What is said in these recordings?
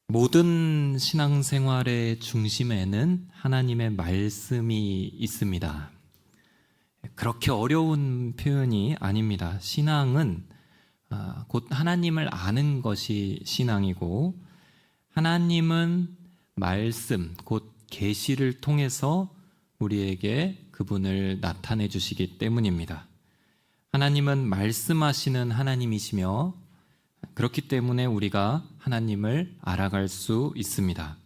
모든 신앙생활의 중심에는 하나님의 말씀이 있습니다. 그렇게 어려운 표현이 아닙니다. 신앙은 곧 하나님을 아는 것이 신앙이고, 하나님은 말씀, 곧 계시를 통해서 우리에게 그분을 나타내 주시기 때문입니다. 하나님은 말씀하시는 하나님이시며, 그렇기 때문에 우리가 하나님을 알아갈 수 있습니다.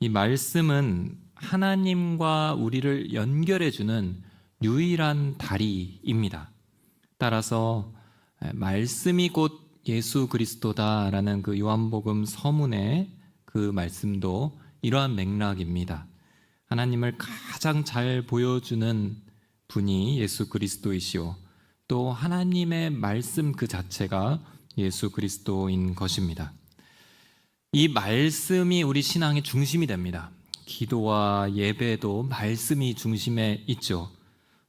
이 말씀은 하나님과 우리를 연결해주는 유일한 다리입니다. 따라서 말씀이 곧 예수 그리스도다라는 그 요한복음 서문의 그 말씀도 이러한 맥락입니다. 하나님을 가장 잘 보여주는 분이 예수 그리스도이시오, 또 하나님의 말씀 그 자체가 예수 그리스도인 것입니다. 이 말씀이 우리 신앙의 중심이 됩니다. 기도와 예배도 말씀이 중심에 있죠.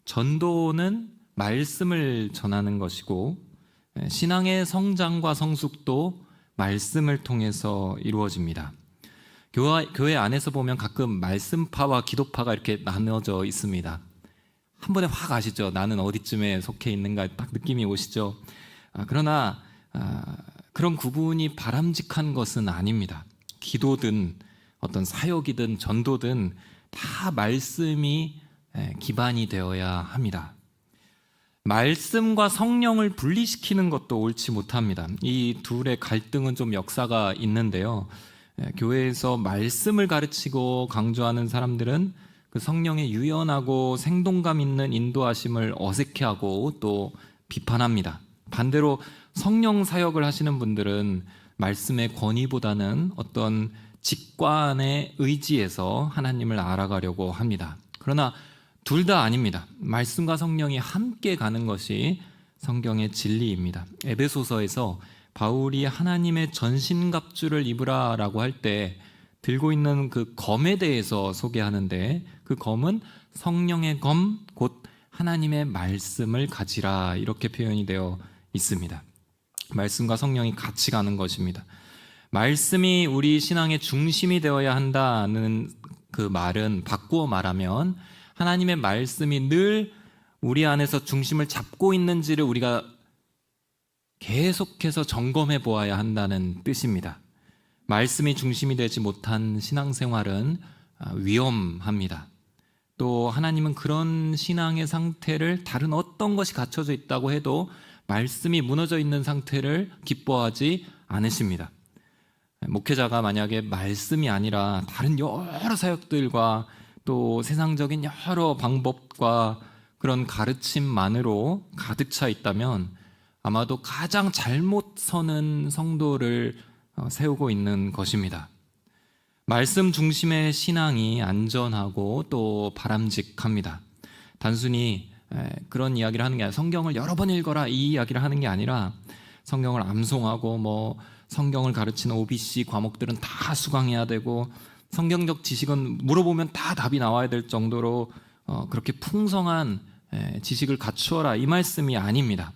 전도는 말씀을 전하는 것이고, 신앙의 성장과 성숙도 말씀을 통해서 이루어집니다. 교회 안에서 보면 가끔 말씀파와 기도파가 이렇게 나눠져 있습니다. 한 번에 확 아시죠? 나는 어디쯤에 속해 있는가 딱 느낌이 오시죠? 그러나 그런 구분이 바람직한 것은 아닙니다. 기도든 어떤 사역이든 전도든 다 말씀이 기반이 되어야 합니다. 말씀과 성령을 분리시키는 것도 옳지 못합니다. 이 둘의 갈등은 좀 역사가 있는데요. 교회에서 말씀을 가르치고 강조하는 사람들은 그 성령의 유연하고 생동감 있는 인도하심을 어색해하고 또 비판합니다. 반대로 성령 사역을 하시는 분들은 말씀의 권위보다는 어떤 직관의 의지에서 하나님을 알아가려고 합니다. 그러나 둘 다 아닙니다. 말씀과 성령이 함께 가는 것이 성경의 진리입니다. 에베소서에서 바울이 하나님의 전신갑주를 입으라라고 할 때 들고 있는 그 검에 대해서 소개하는데, 그 검은 성령의 검, 곧 하나님의 말씀을 가지라, 이렇게 표현이 되어 있습니다. 말씀과 성령이 같이 가는 것입니다. 말씀이 우리 신앙의 중심이 되어야 한다는 그 말은 바꾸어 말하면 하나님의 말씀이 늘 우리 안에서 중심을 잡고 있는지를 우리가 계속해서 점검해 보아야 한다는 뜻입니다. 말씀이 중심이 되지 못한 신앙생활은 위험합니다. 또 하나님은 그런 신앙의 상태를 다른 어떤 것이 갖춰져 있다고 해도 말씀이 무너져 있는 상태를 기뻐하지 않으십니다. 목회자가 만약에 말씀이 아니라 다른 여러 사역들과 또 세상적인 여러 방법과 그런 가르침만으로 가득 차 있다면 아마도 가장 잘못 서는 성도를 세우고 있는 것입니다. 말씀 중심의 신앙이 안전하고 또 바람직합니다. 단순히 그런 이야기를 하는 게 아니라 성경을 여러 번 읽어라 이 이야기를 하는 게 아니라 성경을 암송하고 성경을 가르치는 OBC 과목들은 다 수강해야 되고, 성경적 지식은 물어보면 다 답이 나와야 될 정도로 그렇게 풍성한 지식을 갖추어라, 이 말씀이 아닙니다.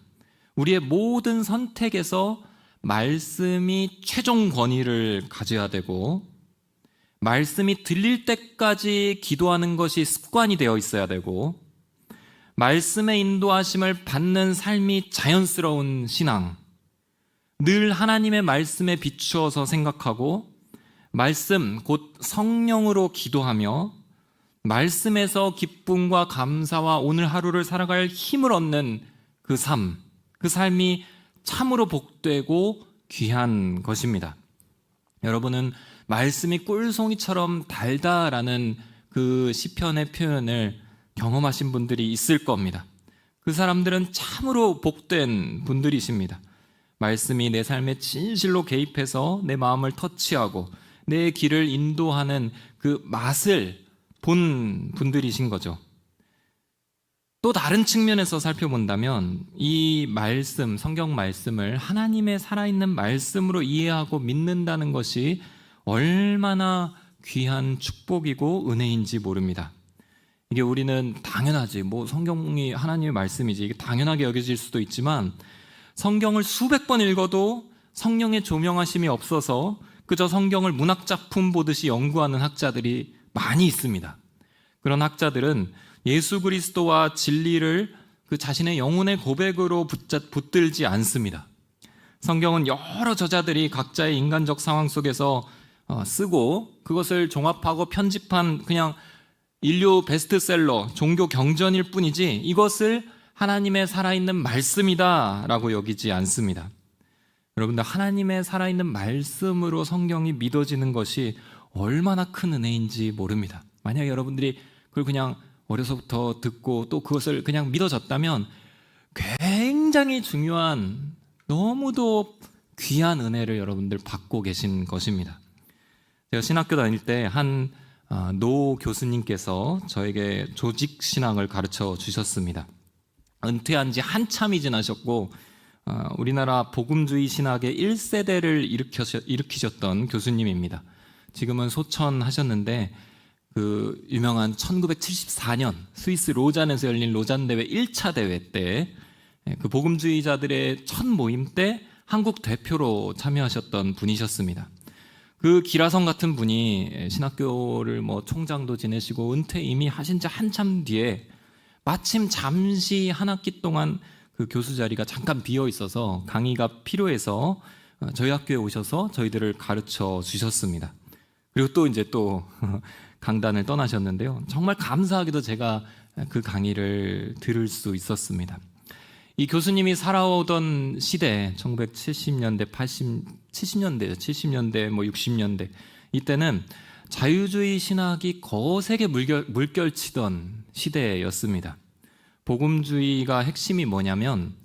우리의 모든 선택에서 말씀이 최종 권위를 가져야 되고, 말씀이 들릴 때까지 기도하는 것이 습관이 되어 있어야 되고, 말씀의 인도하심을 받는 삶이 자연스러운 신앙, 늘 하나님의 말씀에 비추어서 생각하고 말씀 곧 성령으로 기도하며 말씀에서 기쁨과 감사와 오늘 하루를 살아갈 힘을 얻는 그 삶이 참으로 복되고 귀한 것입니다. 여러분은 말씀이 꿀송이처럼 달다라는 그 시편의 표현을 경험하신 분들이 있을 겁니다. 그 사람들은 참으로 복된 분들이십니다. 말씀이 내 삶에 진실로 개입해서 내 마음을 터치하고 내 길을 인도하는 그 맛을 본 분들이신 거죠. 또 다른 측면에서 살펴본다면 이 말씀, 성경 말씀을 하나님의 살아있는 말씀으로 이해하고 믿는다는 것이 얼마나 귀한 축복이고 은혜인지 모릅니다. 이게 우리는 당연하지, 성경이 하나님의 말씀이지, 이게 당연하게 여겨질 수도 있지만 성경을 수백 번 읽어도 성령의 조명하심이 없어서 그저 성경을 문학작품 보듯이 연구하는 학자들이 많이 있습니다. 그런 학자들은 예수 그리스도와 진리를 그 자신의 영혼의 고백으로 붙들지 않습니다. 성경은 여러 저자들이 각자의 인간적 상황 속에서 쓰고 그것을 종합하고 편집한 그냥 인류 베스트셀러, 종교 경전일 뿐이지 이것을 하나님의 살아있는 말씀이다라고 여기지 않습니다. 여러분들, 하나님의 살아있는 말씀으로 성경이 믿어지는 것이 얼마나 큰 은혜인지 모릅니다. 만약 여러분들이 그걸 그냥 어려서부터 듣고 또 그것을 그냥 믿어졌다면 굉장히 중요한, 너무도 귀한 은혜를 여러분들 받고 계신 것입니다. 제가 신학교 다닐 때 한 노 교수님께서 저에게 조직신앙을 가르쳐 주셨습니다. 은퇴한 지 한참이 지나셨고 우리나라 복음주의 신학의 1세대를 일으키셨던 교수님입니다. 지금은 소천하셨는데 그 유명한 1974년 스위스 로잔에서 열린 로잔 대회 1차 대회 때 그 복음주의자들의 첫 모임 때 한국 대표로 참여하셨던 분이셨습니다. 그 기라성 같은 분이 신학교를 총장도 지내시고 은퇴 이미 하신 지 한참 뒤에 마침 잠시 한 학기 동안 그 교수 자리가 잠깐 비어 있어서 강의가 필요해서 저희 학교에 오셔서 저희들을 가르쳐 주셨습니다. 그리고 또 강단을 떠나셨는데요. 정말 감사하게도 제가 그 강의를 들을 수 있었습니다. 이 교수님이 살아오던 시대, 1970년대, 70년대, 60년대 이때는 자유주의 신학이 거세게 물결치던 시대였습니다. 복음주의가 핵심이 뭐냐면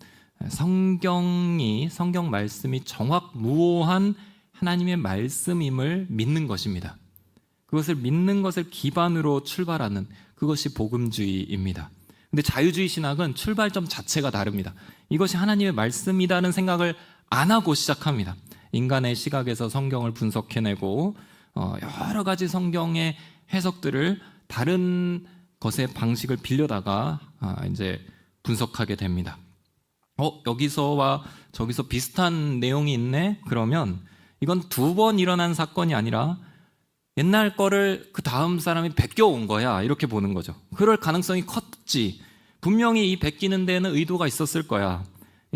성경 말씀이 정확무오한 하나님의 말씀임을 믿는 것입니다. 그것을 믿는 것을 기반으로 출발하는 그것이 복음주의입니다. 근데 자유주의 신학은 출발점 자체가 다릅니다. 이것이 하나님의 말씀이라는 생각을 안 하고 시작합니다. 인간의 시각에서 성경을 분석해내고 여러 가지 성경의 해석들을 다른 것의 방식을 빌려다가 이제 분석하게 됩니다. 여기서와 저기서 비슷한 내용이 있네? 그러면 이건 2번 일어난 사건이 아니라 옛날 거를 그 다음 사람이 베껴온 거야, 이렇게 보는 거죠. 그럴 가능성이 컸지. 분명히 이 베끼는 데에는 의도가 있었을 거야.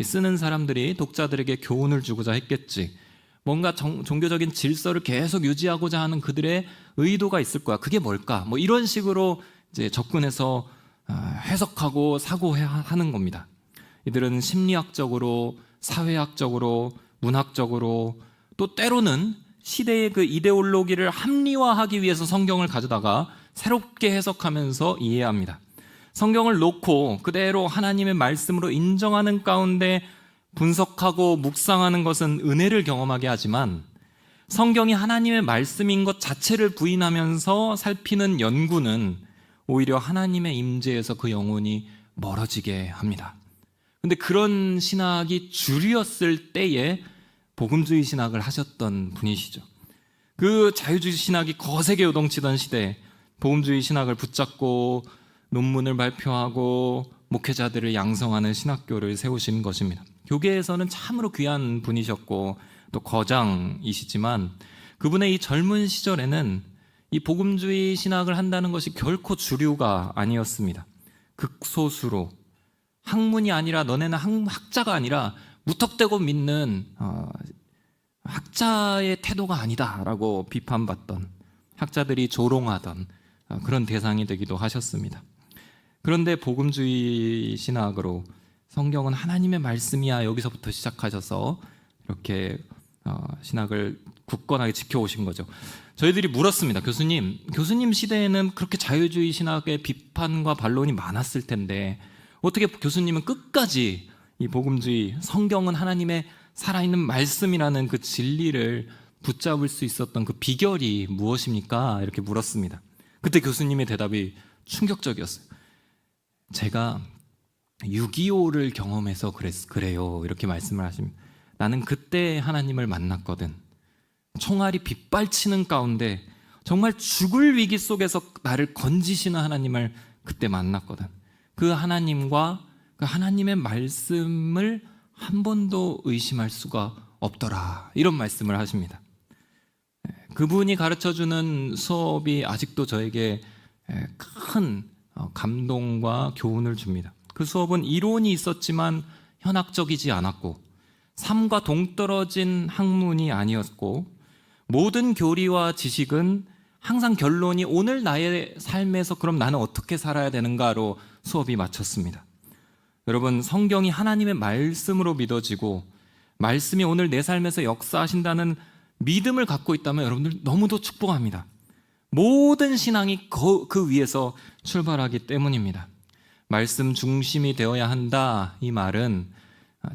쓰는 사람들이 독자들에게 교훈을 주고자 했겠지. 뭔가 종교적인 질서를 계속 유지하고자 하는 그들의 의도가 있을 거야. 그게 뭘까? 이런 식으로 이제 접근해서 해석하고 사고하는 겁니다. 이들은 심리학적으로, 사회학적으로, 문학적으로, 또 때로는 시대의 그 이데올로기를 합리화하기 위해서 성경을 가져다가 새롭게 해석하면서 이해합니다. 성경을 놓고 그대로 하나님의 말씀으로 인정하는 가운데 분석하고 묵상하는 것은 은혜를 경험하게 하지만 성경이 하나님의 말씀인 것 자체를 부인하면서 살피는 연구는 오히려 하나님의 임재에서 그 영혼이 멀어지게 합니다. 근데 그런 신학이 주류였을 때에 복음주의 신학을 하셨던 분이시죠. 그 자유주의 신학이 거세게 요동치던 시대에 복음주의 신학을 붙잡고 논문을 발표하고 목회자들을 양성하는 신학교를 세우신 것입니다. 교계에서는 참으로 귀한 분이셨고 또 거장이시지만 그분의 이 젊은 시절에는 이 복음주의 신학을 한다는 것이 결코 주류가 아니었습니다. 극소수로 학문이 아니라 너네는 학자가 아니라 무턱대고 믿는 학자의 태도가 아니다라고 비판받던, 학자들이 조롱하던 그런 대상이 되기도 하셨습니다. 그런데 복음주의 신학으로 성경은 하나님의 말씀이야 여기서부터 시작하셔서 이렇게 신학을 굳건하게 지켜오신 거죠. 저희들이 물었습니다. 교수님 시대에는 그렇게 자유주의 신학의 비판과 반론이 많았을 텐데 어떻게 교수님은 끝까지 이 복음주의, 성경은 하나님의 살아있는 말씀이라는 그 진리를 붙잡을 수 있었던 그 비결이 무엇입니까? 이렇게 물었습니다. 그때 교수님의 대답이 충격적이었어요. 제가 6.25를 경험해서 그래요. 이렇게 말씀을 하십니다. 나는 그때 하나님을 만났거든. 총알이 빗발치는 가운데 정말 죽을 위기 속에서 나를 건지시는 하나님을 그때 만났거든. 그 하나님과 그 하나님의 말씀을 한 번도 의심할 수가 없더라. 이런 말씀을 하십니다. 그분이 가르쳐주는 수업이 아직도 저에게 큰 감동과 교훈을 줍니다. 그 수업은 이론이 있었지만 현학적이지 않았고 삶과 동떨어진 학문이 아니었고 모든 교리와 지식은 항상 결론이 오늘 나의 삶에서 그럼 나는 어떻게 살아야 되는가로 수업이 마쳤습니다. 여러분, 성경이 하나님의 말씀으로 믿어지고 말씀이 오늘 내 삶에서 역사하신다는 믿음을 갖고 있다면 여러분들 너무도 축복합니다. 모든 신앙이 그 위에서 출발하기 때문입니다. 말씀 중심이 되어야 한다, 이 말은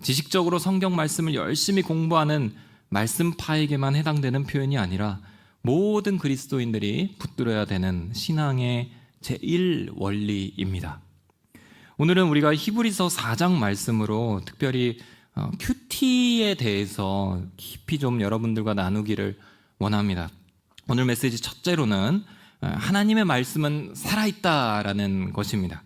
지식적으로 성경 말씀을 열심히 공부하는 말씀파에게만 해당되는 표현이 아니라 모든 그리스도인들이 붙들어야 되는 신앙의 제1원리입니다. 오늘은 우리가 히브리서 4장 말씀으로 특별히 큐티에 대해서 깊이 좀 여러분들과 나누기를 원합니다. 오늘 메시지 첫째로는 하나님의 말씀은 살아있다라는 것입니다.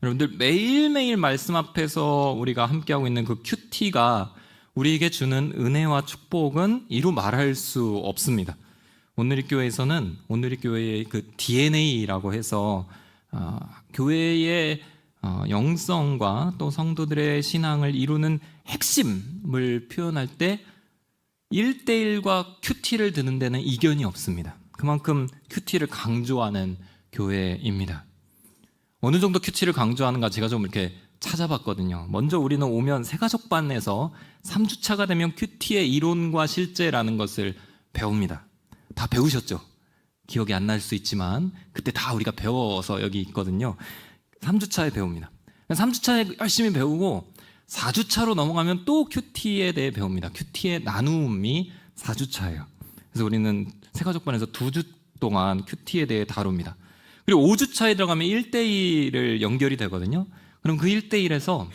여러분들, 매일매일 말씀 앞에서 우리가 함께하고 있는 그 큐티가 우리에게 주는 은혜와 축복은 이루 말할 수 없습니다. 오늘의 교회에서는 오늘의 교회의 그 DNA라고 해서 교회의 영성과 또 성도들의 신앙을 이루는 핵심을 표현할 때 1대1과 큐티를 드는 데는 이견이 없습니다. 그만큼 큐티를 강조하는 교회입니다. 어느 정도 큐티를 강조하는가 제가 좀 이렇게 찾아봤거든요. 먼저 우리는 오면 새가족반에서 3주차가 되면 큐티의 이론과 실제라는 것을 배웁니다. 다 배우셨죠? 기억이 안 날 수 있지만 그때 다 우리가 배워서 여기 있거든요. 3주차에 배웁니다. 3주차에 열심히 배우고 4주차로 넘어가면 또 큐티에 대해 배웁니다. 큐티의 나눔이 4주차예요. 그래서 우리는 새가족반에서 2주 동안 큐티에 대해 다룹니다. 그리고 5주차에 들어가면 1대1을 연결이 되거든요. 그럼 그 1대1에서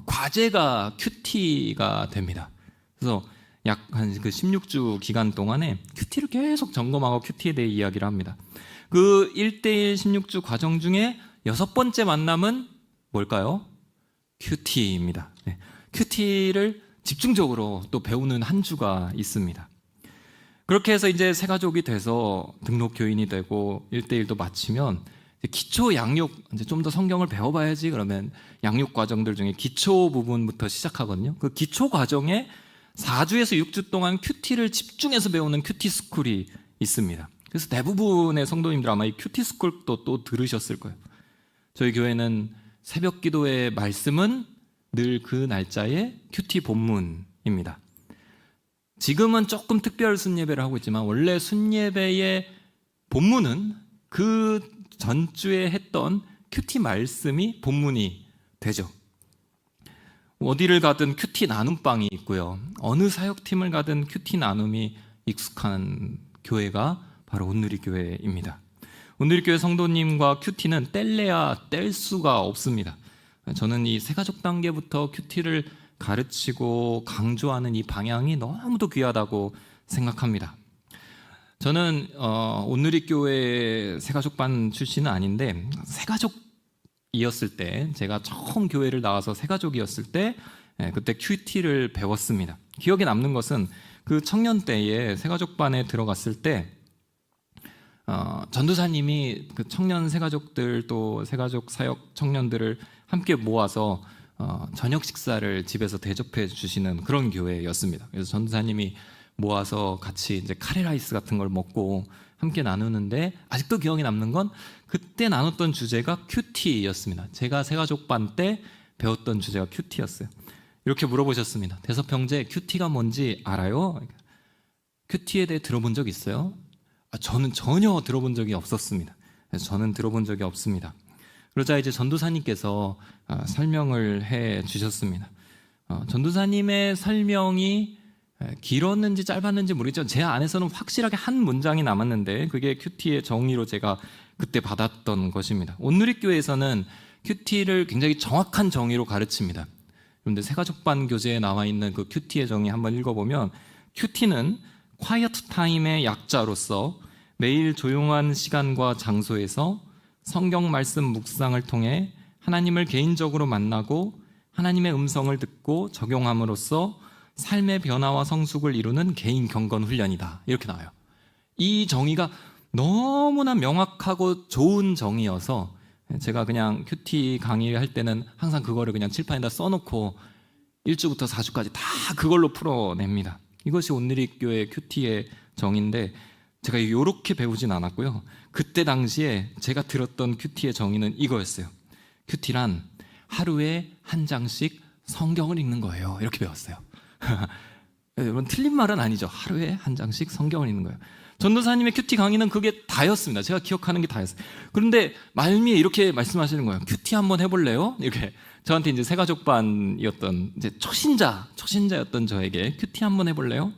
과제가 큐티가 됩니다. 그래서 약 한 그 16주 기간 동안에 큐티를 계속 점검하고 큐티에 대해 이야기를 합니다. 그 1대1 16주 과정 중에 6번째 만남은 뭘까요? 큐티입니다. 네. 큐티를 집중적으로 또 배우는 한 주가 있습니다. 그렇게 해서 이제 새가족이 돼서 등록 교인이 되고 1대1도 마치면 기초 양육, 이제 좀 더 성경을 배워봐야지 그러면 양육 과정들 중에 기초 부분부터 시작하거든요. 그 기초 과정에 4주에서 6주 동안 큐티를 집중해서 배우는 큐티 스쿨이 있습니다. 그래서 대부분의 성도님들 아마 이 큐티 스쿨도 또 들으셨을 거예요. 저희 교회는 새벽 기도의 말씀은 늘 그 날짜의 큐티 본문입니다. 지금은 조금 특별 순예배를 하고 있지만 원래 순예배의 본문은 그 전주에 했던 큐티 말씀이 본문이 되죠. 어디를 가든 큐티 나눔방이 있고요. 어느 사역팀을 가든 큐티 나눔이 익숙한 교회가 바로 온누리 교회입니다. 온누리 교회 성도님과 큐티는 뗄래야 뗄 수가 없습니다. 저는 이 새가족 단계부터 큐티를 가르치고 강조하는 이 방향이 너무도 귀하다고 생각합니다. 저는 온누리 교회 새가족반 출신은 아닌데 새가족이었을 때, 제가 처음 교회를 나와서 새가족이었을 때 그때 큐티를 배웠습니다. 기억에 남는 것은 그 청년 때에 새가족반에 들어갔을 때 전도사님이 그 청년 새가족들 또 새가족 사역 청년들을 함께 모아서 저녁 식사를 집에서 대접해 주시는 그런 교회였습니다. 그래서 전도사님이 모아서 같이 이제 카레라이스 같은 걸 먹고 함께 나누는데 아직도 기억에 남는 건 그때 나눴던 주제가 큐티였습니다. 제가 새가족반 때 배웠던 주제가 큐티였어요. 이렇게 물어보셨습니다. 대섭형제, 큐티가 뭔지 알아요? 큐티에 대해 들어본 적 있어요? 저는 전혀 들어본 적이 없었습니다. 그래서 저는 들어본 적이 없습니다. 그러자 이제 전도사님께서 설명을 해 주셨습니다. 전도사님의 설명이 길었는지 짧았는지 모르겠지만 제 안에서는 확실하게 한 문장이 남았는데 그게 큐티의 정의로 제가 그때 받았던 것입니다. 온누리 교회에서는 큐티를 굉장히 정확한 정의로 가르칩니다. 그런데 새가족반 교재에 나와 있는 그 큐티의 정의 한번 읽어보면 큐티는 quiet time의 약자로서 매일 조용한 시간과 장소에서 성경 말씀 묵상을 통해 하나님을 개인적으로 만나고 하나님의 음성을 듣고 적용함으로써 삶의 변화와 성숙을 이루는 개인 경건 훈련이다. 이렇게 나와요. 이 정의가 너무나 명확하고 좋은 정의여서 제가 그냥 큐티 강의할 때는 항상 그거를 그냥 칠판에다 써놓고 1주부터 4주까지 다 그걸로 풀어냅니다. 이것이 온누리교회 큐티의 정의인데 제가 이렇게 배우진 않았고요. 그때 당시에 제가 들었던 큐티의 정의는 이거였어요. 큐티란 하루에 한 장씩 성경을 읽는 거예요. 이렇게 배웠어요. 여러분, 틀린 말은 아니죠. 하루에 한 장씩 성경을 읽는 거예요. 전도사님의 큐티 강의는 그게 다였습니다. 제가 기억하는 게 다였어요. 그런데 말미에 이렇게 말씀하시는 거예요. 큐티 한번 해볼래요? 이렇게 저한테 이제 새가족반이었던 이제 초신자였던 저에게 큐티 한번 해볼래요?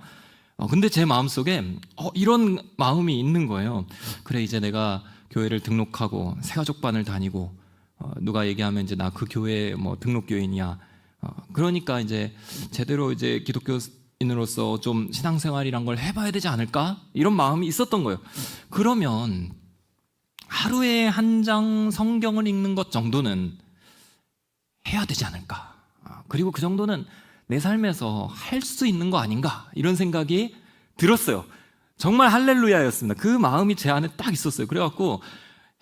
근데 제 마음속에 이런 마음이 있는 거예요. 그래, 이제 내가 교회를 등록하고 새가족반을 다니고 누가 얘기하면 이제 나 그 교회 뭐 등록교인이야. 그러니까 이제 제대로 이제 기독교인으로서 좀 신앙생활이란 걸 해봐야 되지 않을까? 이런 마음이 있었던 거예요. 그러면 하루에 한 장 성경을 읽는 것 정도는 해야 되지 않을까? 그리고 그 정도는 내 삶에서 할 수 있는 거 아닌가? 이런 생각이 들었어요. 정말 할렐루야였습니다. 그 마음이 제 안에 딱 있었어요. 그래갖고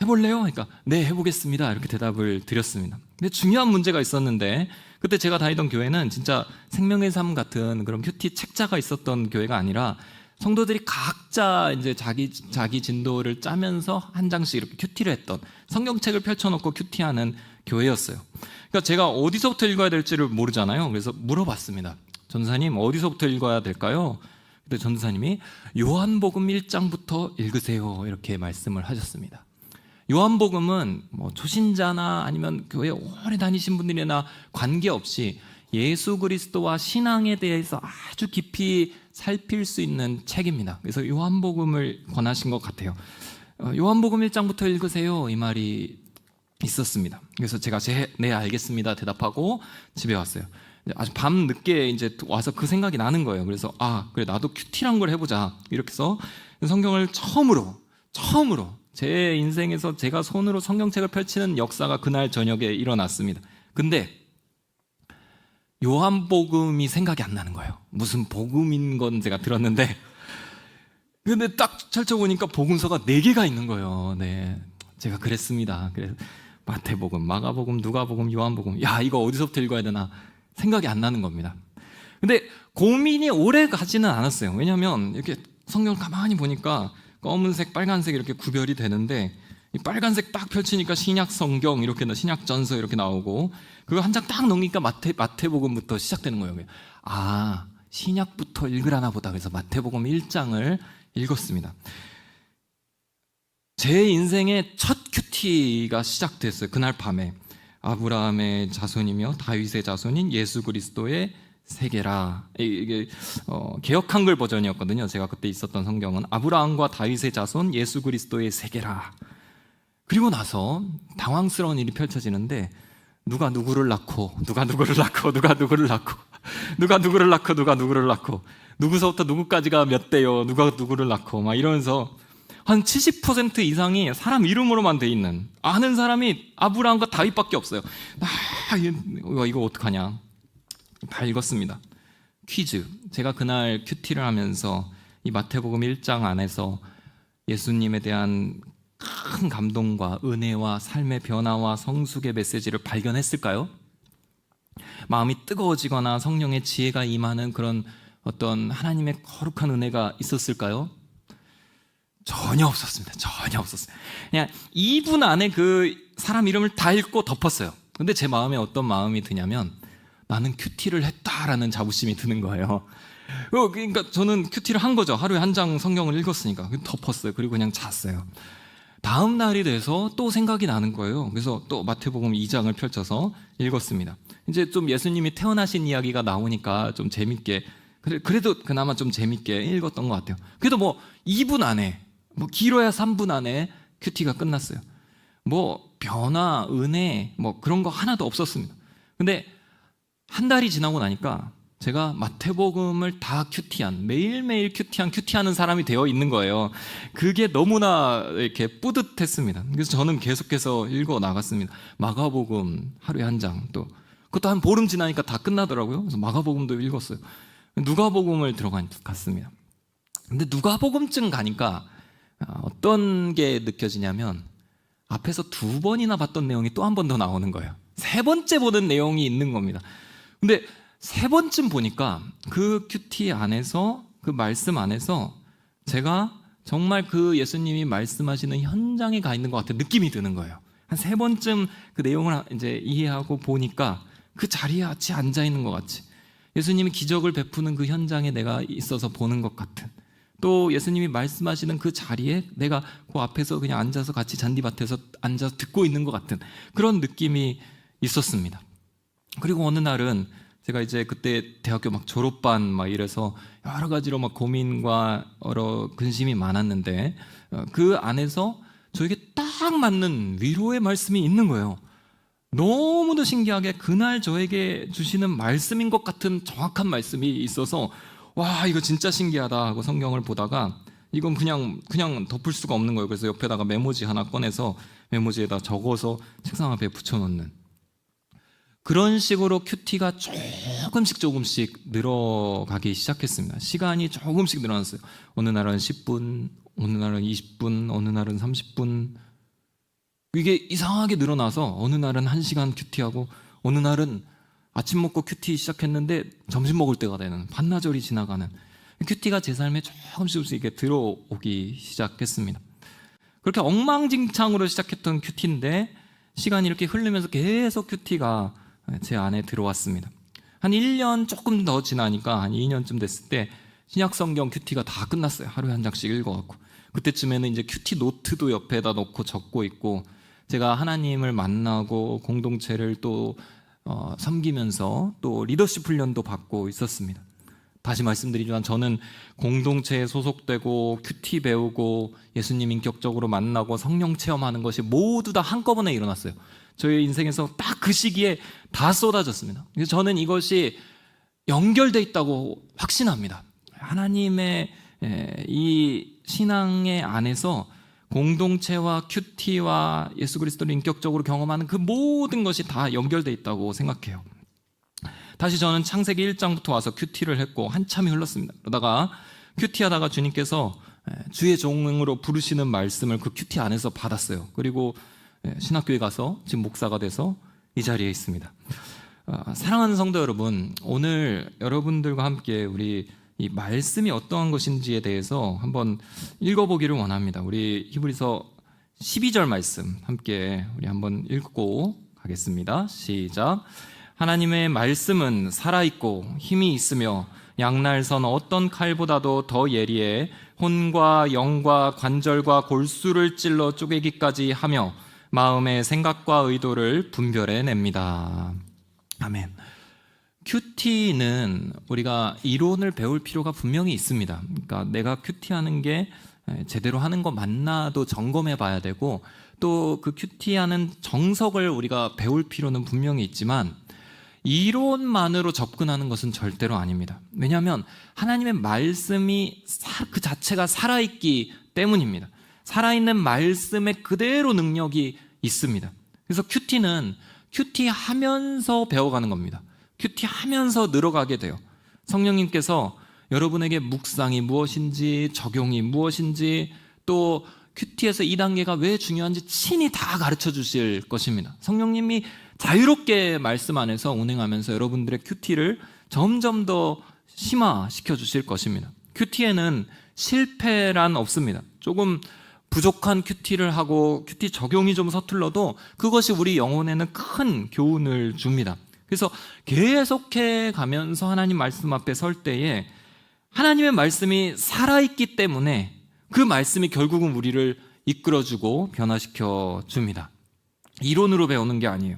해볼래요? 그러니까 네, 해보겠습니다. 이렇게 대답을 드렸습니다. 근데 중요한 문제가 있었는데 그때 제가 다니던 교회는 진짜 생명의 삶 같은 그런 큐티 책자가 있었던 교회가 아니라 성도들이 각자 이제 자기 진도를 짜면서 한 장씩 이렇게 큐티를 했던 성경책을 펼쳐놓고 큐티하는 교회였어요. 그러니까 제가 어디서부터 읽어야 될지를 모르잖아요. 그래서 물어봤습니다. 전도사님, 어디서부터 읽어야 될까요? 근데 전도사님이 요한복음 1장부터 읽으세요. 이렇게 말씀을 하셨습니다. 요한복음은 뭐 초신자나 아니면 교회 오래 다니신 분들이나 관계없이 예수 그리스도와 신앙에 대해서 아주 깊이 살필 수 있는 책입니다. 그래서 요한복음을 권하신 것 같아요. 요한복음 1장부터 읽으세요. 이 말이 있었습니다. 그래서 제가 네, 알겠습니다 대답하고 집에 왔어요. 아주 밤 늦게 이제 와서 그 생각이 나는 거예요. 그래서 그래, 나도 큐티란 걸 해보자. 이렇게 해서 성경을 처음으로 제 인생에서 제가 손으로 성경책을 펼치는 역사가 그날 저녁에 일어났습니다. 근데 요한복음이 생각이 안 나는 거예요. 무슨 복음인 건 제가 들었는데 근데 딱 펼쳐보니까 복음서가 4개가 있는 거예요. 네, 제가 그랬습니다. 그래서 마태복음, 마가복음, 누가복음, 요한복음, 야, 이거 어디서부터 읽어야 되나 생각이 안 나는 겁니다. 근데 고민이 오래 가지는 않았어요. 왜냐하면 이렇게 성경을 가만히 보니까 검은색, 빨간색 이렇게 구별이 되는데 이 빨간색 딱 펼치니까 신약 성경 이렇게 신약 전서 이렇게 나오고 그거 한 장 딱 넘기니까 마태복음부터 시작되는 거예요. 신약부터 읽으라나 보다. 그래서 마태복음 1장을 읽었습니다. 제 인생의 첫 큐티가 시작됐어요. 그날 밤에 아브라함의 자손이며 다윗의 자손인 예수 그리스도의 세계라. 이게 개역 한글 버전이었거든요. 제가 그때 있었던 성경은 아브라함과 다윗의 자손 예수 그리스도의 세계라. 그리고 나서 당황스러운 일이 펼쳐지는데 누가 누구를 낳고 누가 누구를 낳고 누가 누구를 낳고 누가 누구를 낳고 누가 누구를 낳고 누구서부터 누구까지가 몇 대요 누가 누구를 낳고 막 이러면서 한 70% 이상이 사람 이름으로만 돼 있는 아는 사람이 아브라함과 다윗밖에 없어요. 이거 어떡하냐. 다 읽었습니다. 퀴즈. 제가 그날 큐티를 하면서 이 마태복음 1장 안에서 예수님에 대한 큰 감동과 은혜와 삶의 변화와 성숙의 메시지를 발견했을까요? 마음이 뜨거워지거나 성령의 지혜가 임하는 그런 어떤 하나님의 거룩한 은혜가 있었을까요? 전혀 없었습니다. 전혀 없었어요. 그냥 2분 안에 그 사람 이름을 다 읽고 덮었어요. 근데 제 마음에 어떤 마음이 드냐면 나는 큐티를 했다라는 자부심이 드는 거예요. 그러니까 저는 큐티를 한 거죠. 하루에 한 장 성경을 읽었으니까 덮었어요. 그리고 그냥 잤어요. 다음 날이 돼서 또 생각이 나는 거예요. 그래서 또 마태복음 2장을 펼쳐서 읽었습니다. 이제 좀 예수님이 태어나신 이야기가 나오니까 좀 재밌게, 그래도 그나마 좀 재밌게 읽었던 것 같아요. 그래도 뭐 2분 안에, 뭐 길어야 3분 안에 큐티가 끝났어요. 뭐 변화, 은혜, 뭐 그런 거 하나도 없었습니다. 근데 한 달이 지나고 나니까 제가 마태복음을 다 큐티한, 매일매일 큐티하는 사람이 되어 있는 거예요. 그게 너무나 이렇게 뿌듯했습니다. 그래서 저는 계속해서 읽어 나갔습니다. 마가복음 하루에 한 장, 또 그것도 한 보름 지나니까 다 끝나더라고요. 그래서 마가복음도 읽었어요. 누가복음을 갔습니다. 근데 누가복음쯤 가니까 어떤 게 느껴지냐면 앞에서 2번이나 봤던 내용이 또 한 번 더 나오는 거예요. 3번째 보는 내용이 있는 겁니다. 근데 3번쯤 보니까 그 큐티 안에서, 그 말씀 안에서 제가 정말 그 예수님이 말씀하시는 현장에 가 있는 것 같은 느낌이 드는 거예요. 한 3번쯤 그 내용을 이제 이해하고 보니까 그 자리에 같이 앉아 있는 것 같이, 예수님이 기적을 베푸는 그 현장에 내가 있어서 보는 것 같은, 또 예수님이 말씀하시는 그 자리에 내가 그 앞에서 그냥 앉아서 같이 잔디밭에서 앉아서 듣고 있는 것 같은 그런 느낌이 있었습니다. 그리고 어느 날은 제가 이제 그때 대학교 막 졸업반 막 이래서 여러 가지로 막 고민과 여러 근심이 많았는데 그 안에서 저에게 딱 맞는 위로의 말씀이 있는 거예요. 너무도 신기하게 그날 저에게 주시는 말씀인 것 같은 정확한 말씀이 있어서, 와, 이거 진짜 신기하다 하고 성경을 보다가 이건 그냥 덮을 수가 없는 거예요. 그래서 옆에다가 메모지 하나 꺼내서 메모지에다 적어서 책상 앞에 붙여놓는, 그런 식으로 큐티가 조금씩 늘어가기 시작했습니다. 시간이 조금씩 늘어났어요. 어느 날은 10분, 어느 날은 20분, 어느 날은 30분. 이게 이상하게 늘어나서 어느 날은 1시간 큐티하고, 어느 날은 아침 먹고 큐티 시작했는데 점심 먹을 때가 되는, 반나절이 지나가는, 큐티가 제 삶에 조금씩 이렇게 들어오기 시작했습니다. 그렇게 엉망진창으로 시작했던 큐티인데 시간이 이렇게 흐르면서 계속 큐티가 제 안에 들어왔습니다. 한 1년 조금 더 지나니까 한 2년쯤 됐을 때 신약성경 큐티가 다 끝났어요. 하루에 한 장씩 읽어갖고. 그때쯤에는 이제 큐티 노트도 옆에다 놓고 적고 있고, 제가 하나님을 만나고 공동체를 또 섬기면서 또 리더십 훈련도 받고 있었습니다. 다시 말씀드리지만 저는 공동체에 소속되고 큐티 배우고 예수님 인격적으로 만나고 성령 체험하는 것이 모두 다 한꺼번에 일어났어요. 저의 인생에서 딱 그 시기에 다 쏟아졌습니다. 그래서 저는 이것이 연결되어 있다고 확신합니다. 하나님의 이 신앙의 안에서 공동체와 큐티와 예수 그리스도를 인격적으로 경험하는 그 모든 것이 다 연결되어 있다고 생각해요. 다시 저는 창세기 1장부터 와서 큐티를 했고 한참이 흘렀습니다. 그러다가 큐티하다가 주님께서 주의 종으로 부르시는 말씀을 그 큐티 안에서 받았어요. 그리고 신학교에 가서 지금 목사가 돼서 이 자리에 있습니다. 사랑하는 성도 여러분, 오늘 여러분들과 함께 우리 이 말씀이 어떠한 것인지에 대해서 한번 읽어보기를 원합니다. 우리 히브리서 12절 말씀 함께 우리 한번 읽고 가겠습니다. 시작. 하나님의 말씀은 살아있고 힘이 있으며 양날선 어떤 칼보다도 더 예리해 혼과 영과 관절과 골수를 찔러 쪼개기까지 하며 마음의 생각과 의도를 분별해냅니다. 아멘. 큐티는 우리가 이론을 배울 필요가 분명히 있습니다. 그러니까 내가 큐티하는 게 제대로 하는 거 맞나도 점검해 봐야 되고, 또 그 큐티하는 정석을 우리가 배울 필요는 분명히 있지만 이론만으로 접근하는 것은 절대로 아닙니다. 왜냐하면 하나님의 말씀이 그 자체가 살아있기 때문입니다. 살아있는 말씀에 그대로 능력이 있습니다. 그래서 큐티는 큐티하면서 배워가는 겁니다. 큐티하면서 늘어가게 돼요. 성령님께서 여러분에게 묵상이 무엇인지, 적용이 무엇인지, 또 큐티에서 이 단계가 왜 중요한지 친히 다 가르쳐 주실 것입니다. 성령님이 자유롭게 말씀 안에서 운행하면서 여러분들의 큐티를 점점 더 심화시켜 주실 것입니다. 큐티에는 실패란 없습니다. 조금 부족한 큐티를 하고 큐티 적용이 좀 서툴러도 그것이 우리 영혼에는 큰 교훈을 줍니다. 그래서 계속해 가면서 하나님 말씀 앞에 설 때에 하나님의 말씀이 살아있기 때문에 그 말씀이 결국은 우리를 이끌어주고 변화시켜 줍니다. 이론으로 배우는 게 아니에요.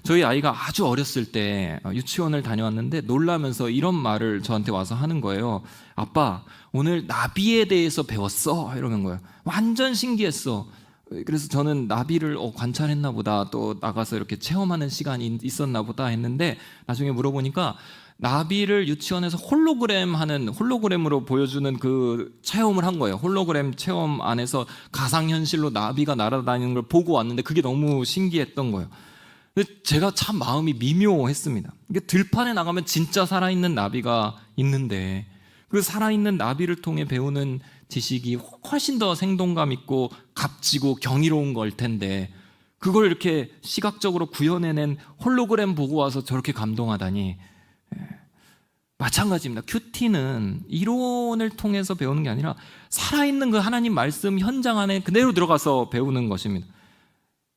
저희 아이가 아주 어렸을 때 유치원을 다녀왔는데 놀라면서 이런 말을 저한테 와서 하는 거예요. 아빠, 오늘 나비에 대해서 배웠어? 이러는 거예요. 완전 신기했어. 그래서 저는 나비를 관찰했나 보다, 또 나가서 이렇게 체험하는 시간이 있었나 보다 했는데, 나중에 물어보니까 나비를 유치원에서 홀로그램으로 보여주는 그 체험을 한 거예요. 홀로그램 체험 안에서 가상현실로 나비가 날아다니는 걸 보고 왔는데 그게 너무 신기했던 거예요. 근데 제가 참 마음이 미묘했습니다. 이게 들판에 나가면 진짜 살아있는 나비가 있는데 그 살아있는 나비를 통해 배우는 지식이 훨씬 더 생동감 있고 값지고 경이로운 걸 텐데 그걸 이렇게 시각적으로 구현해낸 홀로그램 보고 와서 저렇게 감동하다니. 마찬가지입니다. 큐티는 이론을 통해서 배우는 게 아니라 살아있는 그 하나님 말씀 현장 안에 그대로 들어가서 배우는 것입니다.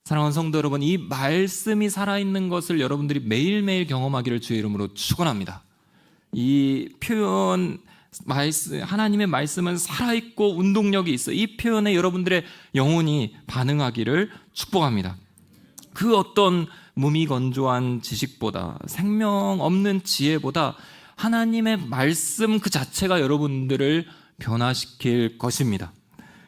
사랑하는 성도 여러분, 이 말씀이 살아있는 것을 여러분들이 매일매일 경험하기를 주의 이름으로 축원합니다. 이 표현, 하나님의 말씀은 살아있고 운동력이 있어. 이 표현에 여러분들의 영혼이 반응하기를 축복합니다. 그 어떤 무미건조한 지식보다, 생명 없는 지혜보다 하나님의 말씀 그 자체가 여러분들을 변화시킬 것입니다.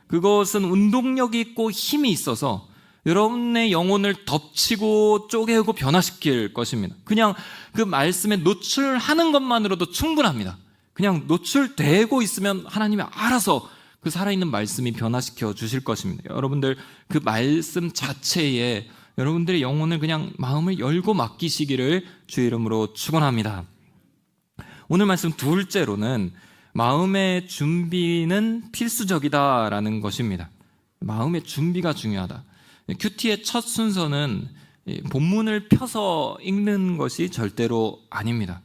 그것은 운동력이 있고 힘이 있어서 여러분의 영혼을 덮치고 쪼개고 변화시킬 것입니다. 그냥 그 말씀에 노출하는 것만으로도 충분합니다. 그냥 노출되고 있으면 하나님이 알아서 그 살아있는 말씀이 변화시켜 주실 것입니다. 여러분들 그 말씀 자체에 여러분들의 영혼을 그냥 마음을 열고 맡기시기를 주의 이름으로 축원합니다. 오늘 말씀 둘째로는 마음의 준비는 필수적이다라는 것입니다. 마음의 준비가 중요하다. 큐티의 첫 순서는 본문을 펴서 읽는 것이 절대로 아닙니다.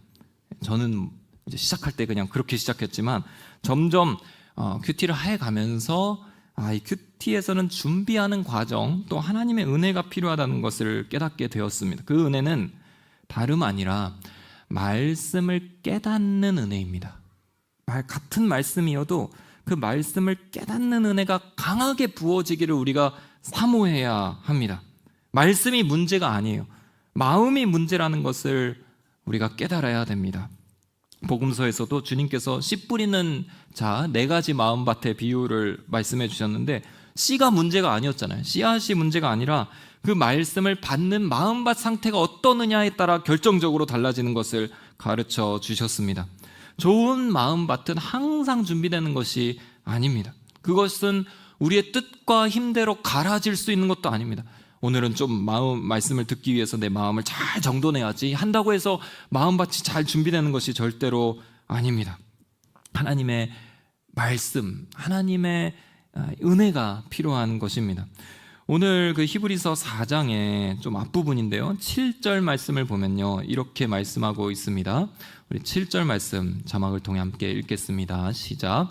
저는 이제 시작할 때 그냥 그렇게 시작했지만 점점 큐티를 해가면서 이 큐티에서는 준비하는 과정 또 하나님의 은혜가 필요하다는 것을 깨닫게 되었습니다. 그 은혜는 다름 아니라 말씀을 깨닫는 은혜입니다. 같은 말씀이어도 그 말씀을 깨닫는 은혜가 강하게 부어지기를 우리가 사모해야 합니다. 말씀이 문제가 아니에요. 마음이 문제라는 것을 우리가 깨달아야 됩니다. 복음서에서도 주님께서 씨 뿌리는 자 4가지 마음밭의 비유를 말씀해 주셨는데 씨가 문제가 아니었잖아요. 씨앗이 문제가 아니라 그 말씀을 받는 마음밭 상태가 어떠느냐에 따라 결정적으로 달라지는 것을 가르쳐 주셨습니다. 좋은 마음밭은 항상 준비되는 것이 아닙니다. 그것은 우리의 뜻과 힘대로 갈아질 수 있는 것도 아닙니다. 오늘은 좀 말씀을 듣기 위해서 내 마음을 잘 정돈해야지 한다고 해서 마음밭이 잘 준비되는 것이 절대로 아닙니다. 하나님의 말씀, 하나님의 은혜가 필요한 것입니다. 오늘 그 히브리서 4장의 좀 앞부분인데요. 7절 말씀을 보면요. 이렇게 말씀하고 있습니다. 우리 7절 말씀 자막을 통해 함께 읽겠습니다. 시작.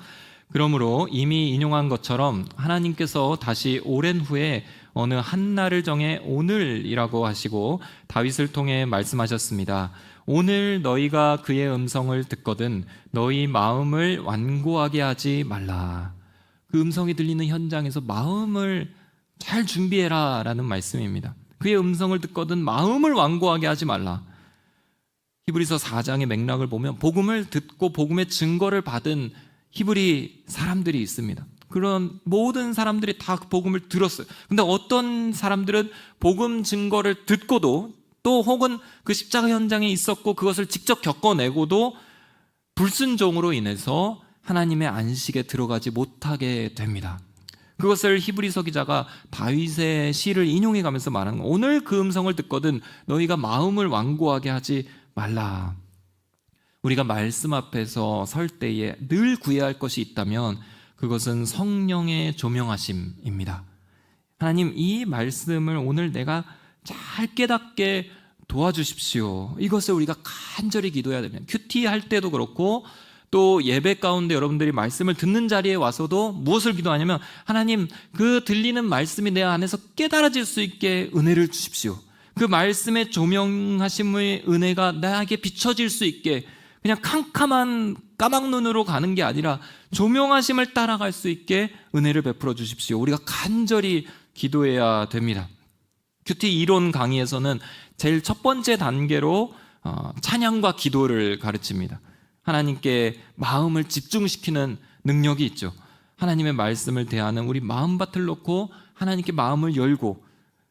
그러므로 이미 인용한 것처럼 하나님께서 다시 오랜 후에 어느 한 날을 정해 오늘이라고 하시고 다윗을 통해 말씀하셨습니다. 오늘 너희가 그의 음성을 듣거든 너희 마음을 완고하게 하지 말라. 그 음성이 들리는 현장에서 마음을 잘 준비해라 라는 말씀입니다. 그의 음성을 듣거든 마음을 완고하게 하지 말라. 히브리서 4장의 맥락을 보면 복음을 듣고 복음의 증거를 받은 히브리 사람들이 있습니다. 그런 모든 사람들이 다 복음을 들었어요. 근데 어떤 사람들은 복음 증거를 듣고도 또 혹은 그 십자가 현장에 있었고 그것을 직접 겪어내고도 불순종으로 인해서 하나님의 안식에 들어가지 못하게 됩니다. 그것을 히브리서 기자가 다윗의 시를 인용해 가면서 말하는 거예요. 오늘 그 음성을 듣거든 너희가 마음을 완고하게 하지 말라. 우리가 말씀 앞에서 설 때에 늘 구해야 할 것이 있다면 그것은 성령의 조명하심입니다. 하나님, 이 말씀을 오늘 내가 잘 깨닫게 도와주십시오. 이것을 우리가 간절히 기도해야 됩니다. 큐티 할 때도 그렇고 또 예배 가운데 여러분들이 말씀을 듣는 자리에 와서도 무엇을 기도하냐면 하나님, 그 들리는 말씀이 내 안에서 깨달아질 수 있게 은혜를 주십시오. 그 말씀의 조명하심의 은혜가 나에게 비춰질 수 있게 그냥 캄캄한 까막눈으로 가는 게 아니라 조명하심을 따라갈 수 있게 은혜를 베풀어 주십시오. 우리가 간절히 기도해야 됩니다. 큐티 이론 강의에서는 제일 첫 번째 단계로 찬양과 기도를 가르칩니다. 하나님께 마음을 집중시키는 능력이 있죠. 하나님의 말씀을 대하는 우리 마음밭을 놓고 하나님께 마음을 열고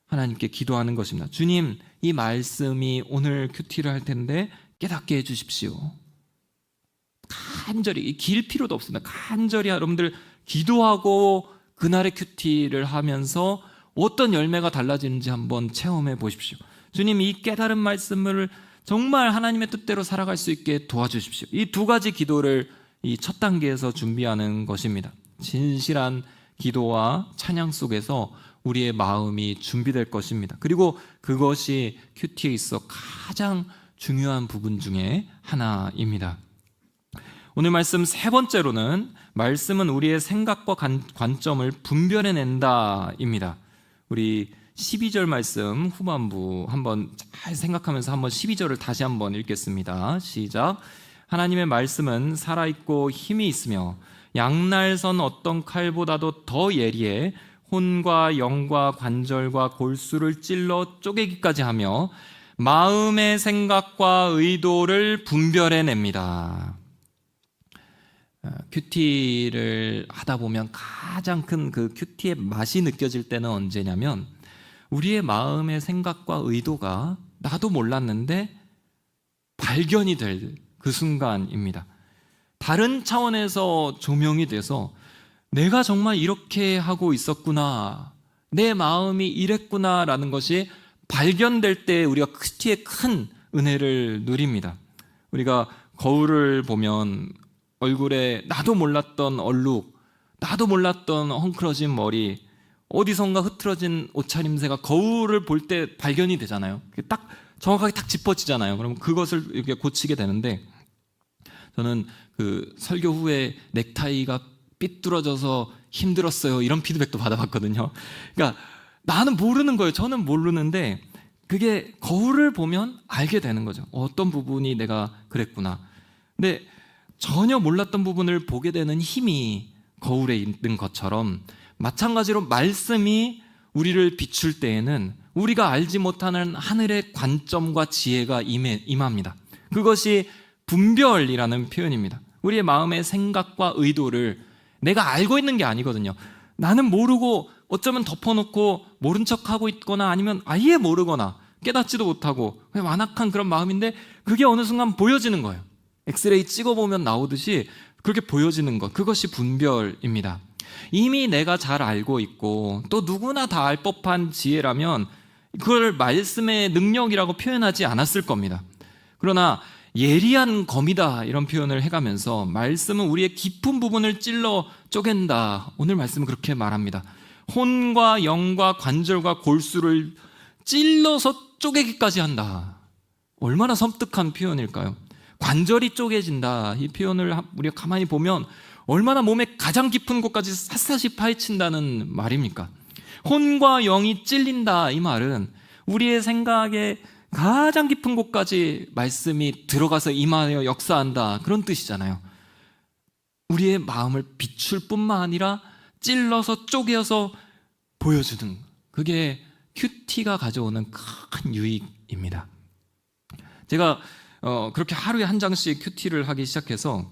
하나님께 기도하는 것입니다. 주님, 이 말씀이 오늘 큐티를 할 텐데 깨닫게 해주십시오. 간절히, 길 필요도 없습니다. 간절히 여러분들 기도하고 그날의 큐티를 하면서 어떤 열매가 달라지는지 한번 체험해 보십시오. 주님, 이 깨달은 말씀을 정말 하나님의 뜻대로 살아갈 수 있게 도와주십시오. 이 두 가지 기도를 이 첫 단계에서 준비하는 것입니다. 진실한 기도와 찬양 속에서 우리의 마음이 준비될 것입니다. 그리고 그것이 큐티에 있어 가장 중요한 부분 중에 하나입니다. 오늘 말씀 세 번째로는 말씀은 우리의 생각과 관점을 분별해낸다입니다. 우리 12절 말씀 후반부 한번 잘 생각하면서 한번 12절을 다시 한번 읽겠습니다. 시작. 하나님의 말씀은 살아있고 힘이 있으며 양날선 어떤 칼보다도 더 예리해 혼과 영과 관절과 골수를 찔러 쪼개기까지 하며 마음의 생각과 의도를 분별해냅니다. 큐티를 하다 보면 가장 큰 그 큐티의 맛이 느껴질 때는 언제냐면 우리의 마음의 생각과 의도가 나도 몰랐는데 발견이 될 그 순간입니다. 다른 차원에서 조명이 돼서 내가 정말 이렇게 하고 있었구나, 내 마음이 이랬구나라는 것이 발견될 때 우리가 큐티의 큰 은혜를 누립니다. 우리가 거울을 보면 얼굴에 나도 몰랐던 얼룩, 나도 몰랐던 헝클어진 머리, 어디선가 흐트러진 옷차림새가 거울을 볼 때 발견이 되잖아요. 딱 정확하게 딱 짚어지잖아요. 그럼 그것을 이렇게 고치게 되는데, 저는 그 설교 후에 넥타이가 삐뚤어져서 힘들었어요, 이런 피드백도 받아봤거든요. 그러니까 나는 모르는 거예요. 저는 모르는데 그게 거울을 보면 알게 되는 거죠. 어떤 부분이 내가 그랬구나. 근데 전혀 몰랐던 부분을 보게 되는 힘이 거울에 있는 것처럼 마찬가지로 말씀이 우리를 비출 때에는 우리가 알지 못하는 하늘의 관점과 지혜가 임합니다. 그것이 분별이라는 표현입니다. 우리의 마음의 생각과 의도를 내가 알고 있는 게 아니거든요. 나는 모르고 어쩌면 덮어놓고 모른 척하고 있거나 아니면 아예 모르거나 깨닫지도 못하고 그냥 완악한 그런 마음인데 그게 어느 순간 보여지는 거예요. 엑스레이 찍어보면 나오듯이 그렇게 보여지는 것, 그것이 분별입니다. 이미 내가 잘 알고 있고 또 누구나 다 알 법한 지혜라면 그걸 말씀의 능력이라고 표현하지 않았을 겁니다. 그러나 예리한 검이다 이런 표현을 해가면서 말씀은 우리의 깊은 부분을 찔러 쪼갠다. 오늘 말씀은 그렇게 말합니다. 혼과 영과 관절과 골수를 찔러서 쪼개기까지 한다. 얼마나 섬뜩한 표현일까요? 관절이 쪼개진다, 이 표현을 우리가 가만히 보면 얼마나 몸의 가장 깊은 곳까지 샅샅이 파헤친다는 말입니까? 혼과 영이 찔린다, 이 말은 우리의 생각의 가장 깊은 곳까지 말씀이 들어가서 임하여 역사한다, 그런 뜻이잖아요. 우리의 마음을 비출 뿐만 아니라 찔러서 쪼개어서 보여주는, 그게 큐티가 가져오는 큰 유익입니다. 제가 그렇게 하루에 한 장씩 큐티를 하기 시작해서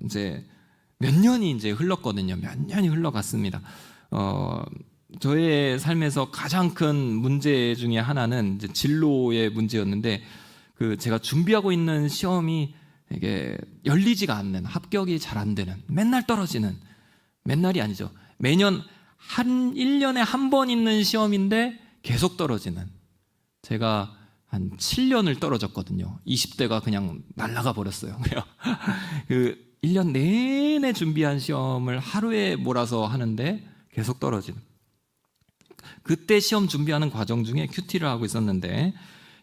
이제 몇 년이 이제 흘렀거든요. 몇 년이 흘러갔습니다. 저의 삶에서 가장 큰 문제 중에 하나는 이제 진로의 문제였는데, 그 제가 준비하고 있는 시험이 이게 열리지가 않는, 합격이 잘 안 되는, 맨날 떨어지는, 맨날이 아니죠. 매년 1년에 한 번 있는 시험인데 계속 떨어지는, 제가 한 7년을 떨어졌거든요. 20대가 그냥 날아가 버렸어요. 그 1년 내내 준비한 시험을 하루에 몰아서 하는데 계속 떨어지는. 그때 시험 준비하는 과정 중에 큐티를 하고 있었는데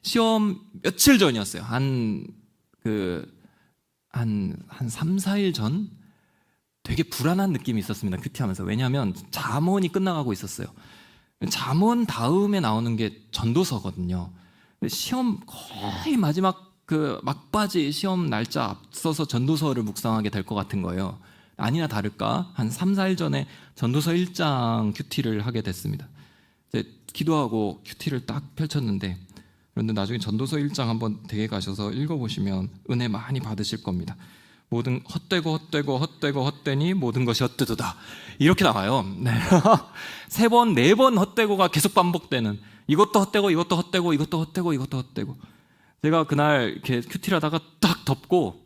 시험 며칠 전이었어요. 한 3, 4일 전 되게 불안한 느낌이 있었습니다. 큐티하면서. 왜냐하면 잠언이 끝나가고 있었어요. 잠언 다음에 나오는 게 전도서거든요. 시험 거의 마지막 그 막바지 시험 날짜 앞서서 전도서를 묵상하게 될 것 같은 거예요. 아니나 다를까 한 3, 4일 전에 전도서 1장 큐티를 하게 됐습니다. 이제 기도하고 큐티를 딱 펼쳤는데, 그런데 나중에 전도서 1장 한번 댁에 가셔서 읽어보시면 은혜 많이 받으실 겁니다. 모든 헛되니 모든 것이 헛되도다, 이렇게 나와요. 네. 3번, 4번 헛되고가 계속 반복되는, 이것도 헛되고 이것도 헛되고 이것도 헛되고 이것도 헛되고. 제가 그날 이렇게 큐티를 하다가 딱 덮고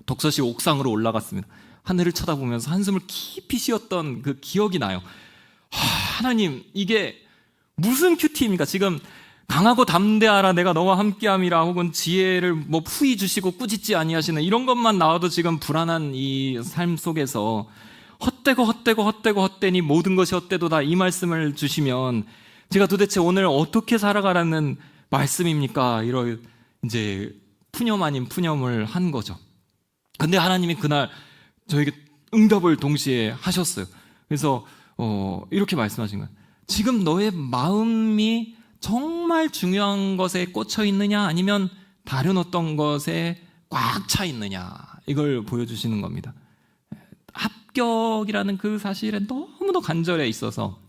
독서실 옥상으로 올라갔습니다. 하늘을 쳐다보면서 한숨을 깊이 쉬었던 그 기억이 나요. 하나님, 이게 무슨 큐티입니까? 지금 강하고 담대하라 내가 너와 함께함이라 혹은 지혜를 뭐 푸이 주시고 꾸짖지 아니하시는 이런 것만 나와도 지금 불안한 이 삶 속에서 헛되고 헛되니 모든 것이 헛되도다 이 말씀을 주시면 제가 도대체 오늘 어떻게 살아가라는 말씀입니까? 이런 이제 푸념 아닌 푸념을 한 거죠. 근데 하나님이 그날 저에게 응답을 동시에 하셨어요. 그래서 이렇게 말씀하신 거예요. 지금 너의 마음이 정말 중요한 것에 꽂혀 있느냐 아니면 다른 어떤 것에 꽉 차 있느냐 이걸 보여주시는 겁니다. 합격이라는 그 사실에 너무도 간절해 있어서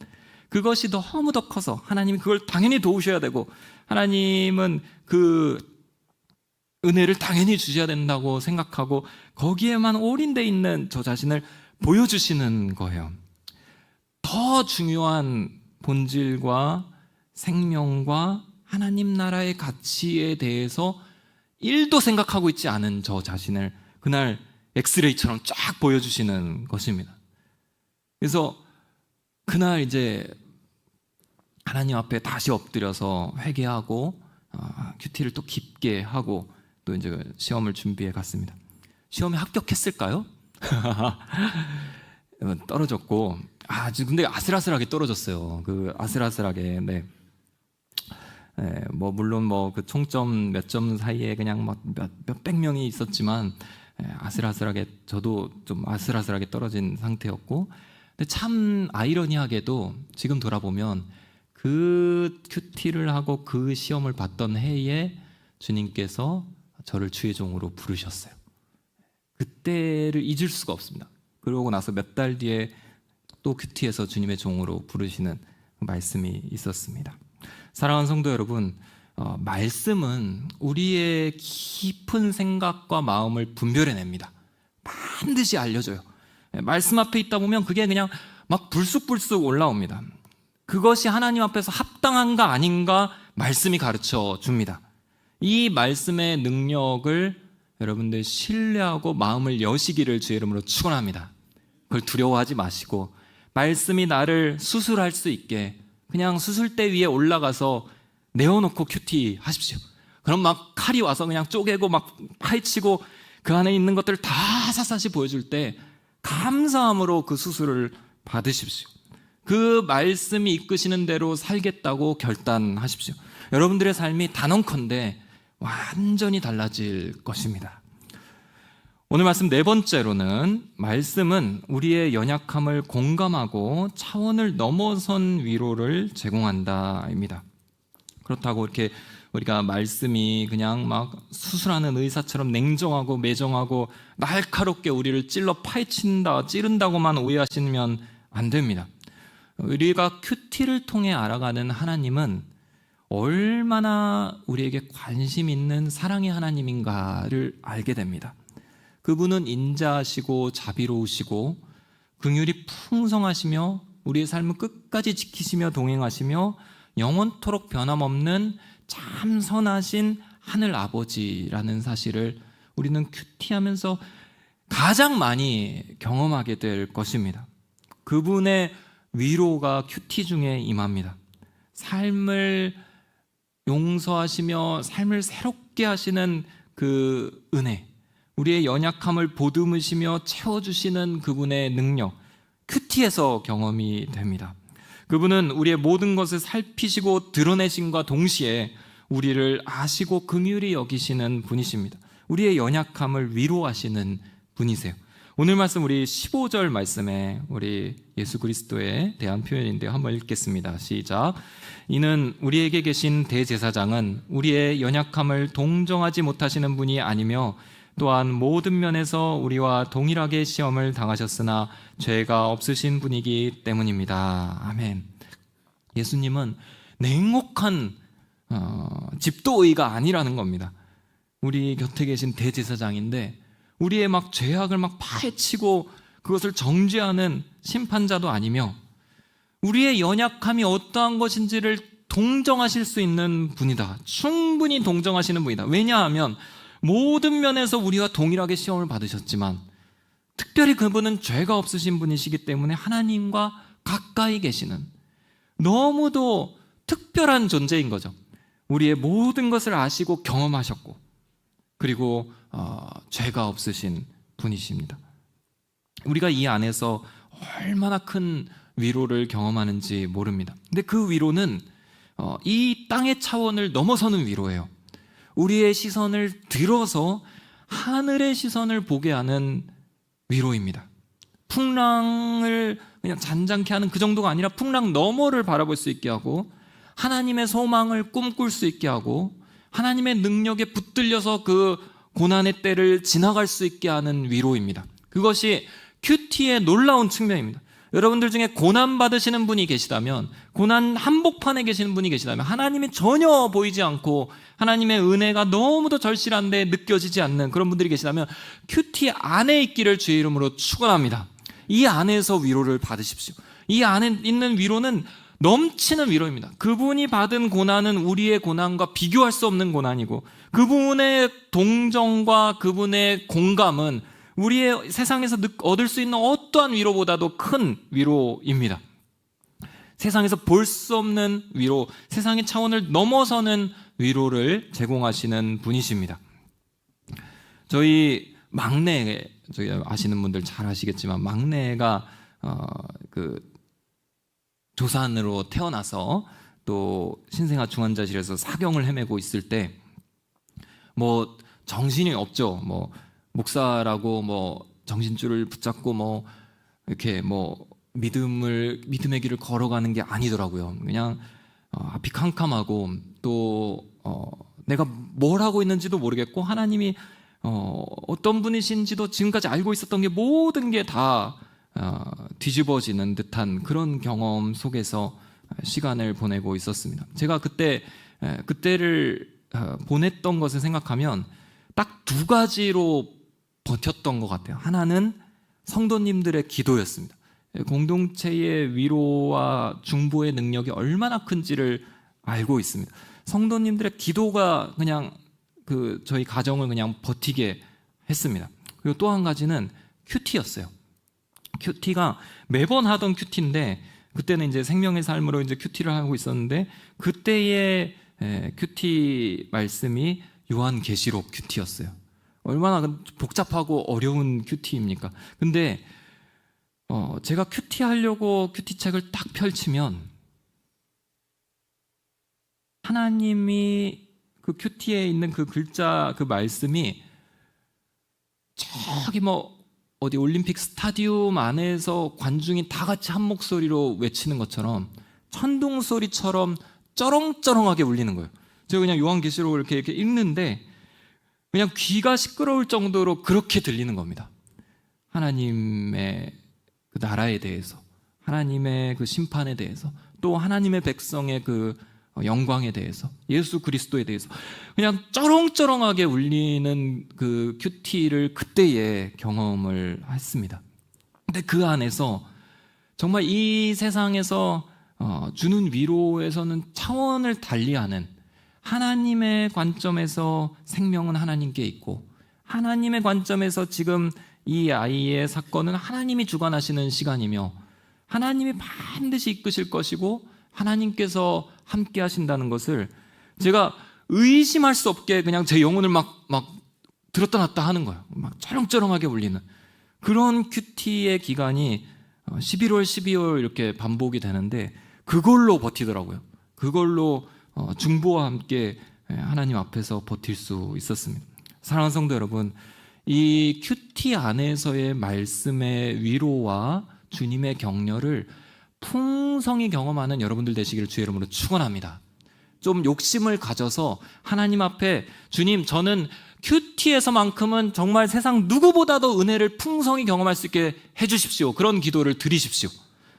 그것이 너무 더 커서 하나님이 그걸 당연히 도우셔야 되고 하나님은 그 은혜를 당연히 주셔야 된다고 생각하고 거기에만 올인되어 있는 저 자신을 보여주시는 거예요. 더 중요한 본질과 생명과 하나님 나라의 가치에 대해서 1도 생각하고 있지 않은 저 자신을 그날 엑스레이처럼 쫙 보여주시는 것입니다. 그래서 그날 이제 하나님 앞에 다시 엎드려서 회개하고 큐티를 또 깊게 하고 또 이제 시험을 준비해 갔습니다. 시험에 합격했을까요? 떨어졌고 근데 아슬아슬하게 떨어졌어요. 그 아슬아슬하게 뭐 물론 뭐 그 총점 몇 점 사이에 그냥 막 몇백 명이 있었지만 아슬아슬하게 저도 좀 아슬아슬하게 떨어진 상태였고 근데 참 아이러니하게도 지금 돌아보면 그 큐티를 하고 그 시험을 봤던 해에 주님께서 저를 주의 종으로 부르셨어요. 그때를 잊을 수가 없습니다. 그러고 나서 몇 달 뒤에 또 큐티에서 주님의 종으로 부르시는 말씀이 있었습니다. 사랑하는 성도 여러분, 말씀은 우리의 깊은 생각과 마음을 분별해냅니다. 반드시 알려줘요. 말씀 앞에 있다 보면 그게 그냥 막 불쑥불쑥 올라옵니다. 그것이 하나님 앞에서 합당한가 아닌가 말씀이 가르쳐 줍니다. 이 말씀의 능력을 여러분들 신뢰하고 마음을 여시기를 주의 이름으로 축원합니다. 그걸 두려워하지 마시고 말씀이 나를 수술할 수 있게 그냥 수술대 위에 올라가서 내어놓고 큐티 하십시오. 그럼 막 칼이 와서 그냥 쪼개고 막 파헤치고 그 안에 있는 것들을 다 샅샅이 보여줄 때 감사함으로 그 수술을 받으십시오. 그 말씀이 이끄시는 대로 살겠다고 결단하십시오. 여러분들의 삶이 단언컨대 완전히 달라질 것입니다. 오늘 말씀 네 번째로는 말씀은 우리의 연약함을 공감하고 차원을 넘어선 위로를 제공한다입니다. 그렇다고 이렇게 우리가 말씀이 그냥 막 수술하는 의사처럼 냉정하고 매정하고 날카롭게 우리를 찔러 파헤친다, 찌른다고만 오해하시면 안 됩니다. 우리가 큐티를 통해 알아가는 하나님은 얼마나 우리에게 관심 있는 사랑의 하나님인가를 알게 됩니다. 그분은 인자하시고 자비로우시고 긍휼이 풍성하시며 우리의 삶을 끝까지 지키시며 동행하시며 영원토록 변함없는 참 선하신 하늘 아버지라는 사실을 우리는 큐티하면서 가장 많이 경험하게 될 것입니다. 그분의 위로가 큐티 중에 임합니다. 삶을 용서하시며 삶을 새롭게 하시는 그 은혜, 우리의 연약함을 보듬으시며 채워주시는 그분의 능력, 큐티에서 경험이 됩니다. 그분은 우리의 모든 것을 살피시고 드러내심과 동시에 우리를 아시고 긍휼히 여기시는 분이십니다. 우리의 연약함을 위로하시는 분이세요. 오늘 말씀 우리 15절 말씀에 우리 예수 그리스도에 대한 표현인데요. 한번 읽겠습니다. 시작. 이는 우리에게 계신 대제사장은 우리의 연약함을 동정하지 못하시는 분이 아니며 또한 모든 면에서 우리와 동일하게 시험을 당하셨으나 죄가 없으신 분이기 때문입니다. 아멘. 예수님은 냉혹한 집도의가 아니라는 겁니다. 우리 곁에 계신 대제사장인데 우리의 막 죄악을 막 파헤치고 그것을 정죄하는 심판자도 아니며 우리의 연약함이 어떠한 것인지를 동정하실 수 있는 분이다. 충분히 동정하시는 분이다. 왜냐하면 모든 면에서 우리와 동일하게 시험을 받으셨지만 특별히 그분은 죄가 없으신 분이시기 때문에 하나님과 가까이 계시는 너무도 특별한 존재인 거죠. 우리의 모든 것을 아시고 경험하셨고, 그리고 죄가 없으신 분이십니다. 우리가 이 안에서 얼마나 큰 위로를 경험하는지 모릅니다. 근데 그 위로는 이 땅의 차원을 넘어서는 위로예요. 우리의 시선을 들어서 하늘의 시선을 보게 하는 위로입니다. 풍랑을 그냥 잔잔케 하는 그 정도가 아니라 풍랑 너머를 바라볼 수 있게 하고, 하나님의 소망을 꿈꿀 수 있게 하고, 하나님의 능력에 붙들려서 그 고난의 때를 지나갈 수 있게 하는 위로입니다. 그것이 큐티의 놀라운 측면입니다. 여러분들 중에 고난 받으시는 분이 계시다면, 고난 한복판에 계시는 분이 계시다면, 하나님이 전혀 보이지 않고 하나님의 은혜가 너무도 절실한데 느껴지지 않는 그런 분들이 계시다면, 큐티 안에 있기를 주의 이름으로 축원합니다. 이 안에서 위로를 받으십시오. 이 안에 있는 위로는 넘치는 위로입니다. 그분이 받은 고난은 우리의 고난과 비교할 수 없는 고난이고, 그분의 동정과 그분의 공감은 우리의 세상에서 얻을 수 있는 어떠한 위로보다도 큰 위로입니다. 세상에서 볼 수 없는 위로, 세상의 차원을 넘어서는 위로를 제공하시는 분이십니다. 저희 막내, 저희 아시는 분들 잘 아시겠지만, 막내가 조산으로 태어나서 또 신생아 중환자실에서 사경을 헤매고 있을 때, 뭐 정신이 없죠. 뭐 목사라고 뭐 정신줄을 붙잡고 이렇게 믿음의 길을 걸어가는 게 아니더라고요. 그냥 앞이 캄캄하고, 또 내가 뭘 하고 있는지도 모르겠고, 하나님이 어떤 분이신지도 지금까지 알고 있었던 게 모든 게 다 뒤집어지는 듯한 그런 경험 속에서 시간을 보내고 있었습니다. 제가 그때를 보냈던 것을 생각하면 딱 두 가지로 버텼던 것 같아요. 하나는 성도님들의 기도였습니다. 공동체의 위로와 중보의 능력이 얼마나 큰지를 알고 있습니다. 성도님들의 기도가 그냥 저희 가정을 그냥 버티게 했습니다. 그리고 또 한 가지는 큐티였어요. 큐티가 매번 하던 큐티인데, 그때는 이제 생명의 삶으로 이제 큐티를 하고 있었는데, 그때의 큐티 말씀이 요한계시록 큐티였어요. 얼마나 복잡하고 어려운 큐티입니까? 근데 제가 큐티 하려고 큐티 책을 딱 펼치면, 하나님이 그 큐티에 있는 그 글자, 그 말씀이 저기 어디 올림픽 스타디움 안에서 관중이 다 같이 한 목소리로 외치는 것처럼, 천둥 소리처럼 쩌렁쩌렁하게 울리는 거예요. 제가 그냥 요한계시록을 이렇게 읽는데 그냥 귀가 시끄러울 정도로 그렇게 들리는 겁니다. 하나님의 그 나라에 대해서, 하나님의 그 심판에 대해서, 또 하나님의 백성의 그 영광에 대해서, 예수 그리스도에 대해서 그냥 쩌렁쩌렁하게 울리는 그 큐티를 그때에 경험을 했습니다. 근데 그 안에서 정말 이 세상에서 주는 위로에서는 차원을 달리하는, 하나님의 관점에서 생명은 하나님께 있고, 하나님의 관점에서 지금 이 아이의 사건은 하나님이 주관하시는 시간이며, 하나님이 반드시 이끄실 것이고, 하나님께서 함께 하신다는 것을 제가 의심할 수 없게 그냥 제 영혼을 막 들었다 놨다 하는 거예요. 막 쩌렁쩌렁하게 울리는 그런 큐티의 기간이 11월, 12월 이렇게 반복이 되는데, 그걸로 버티더라고요. 그걸로 중보와 함께 하나님 앞에서 버틸 수 있었습니다. 사랑하는 성도 여러분, 이 큐티 안에서의 말씀의 위로와 주님의 격려를 풍성히 경험하는 여러분들 되시기를 주의 이름으로 축원합니다. 좀 욕심을 가져서 하나님 앞에, 주님, 저는 큐티에서만큼은 정말 세상 누구보다도 은혜를 풍성히 경험할 수 있게 해주십시오. 그런 기도를 드리십시오.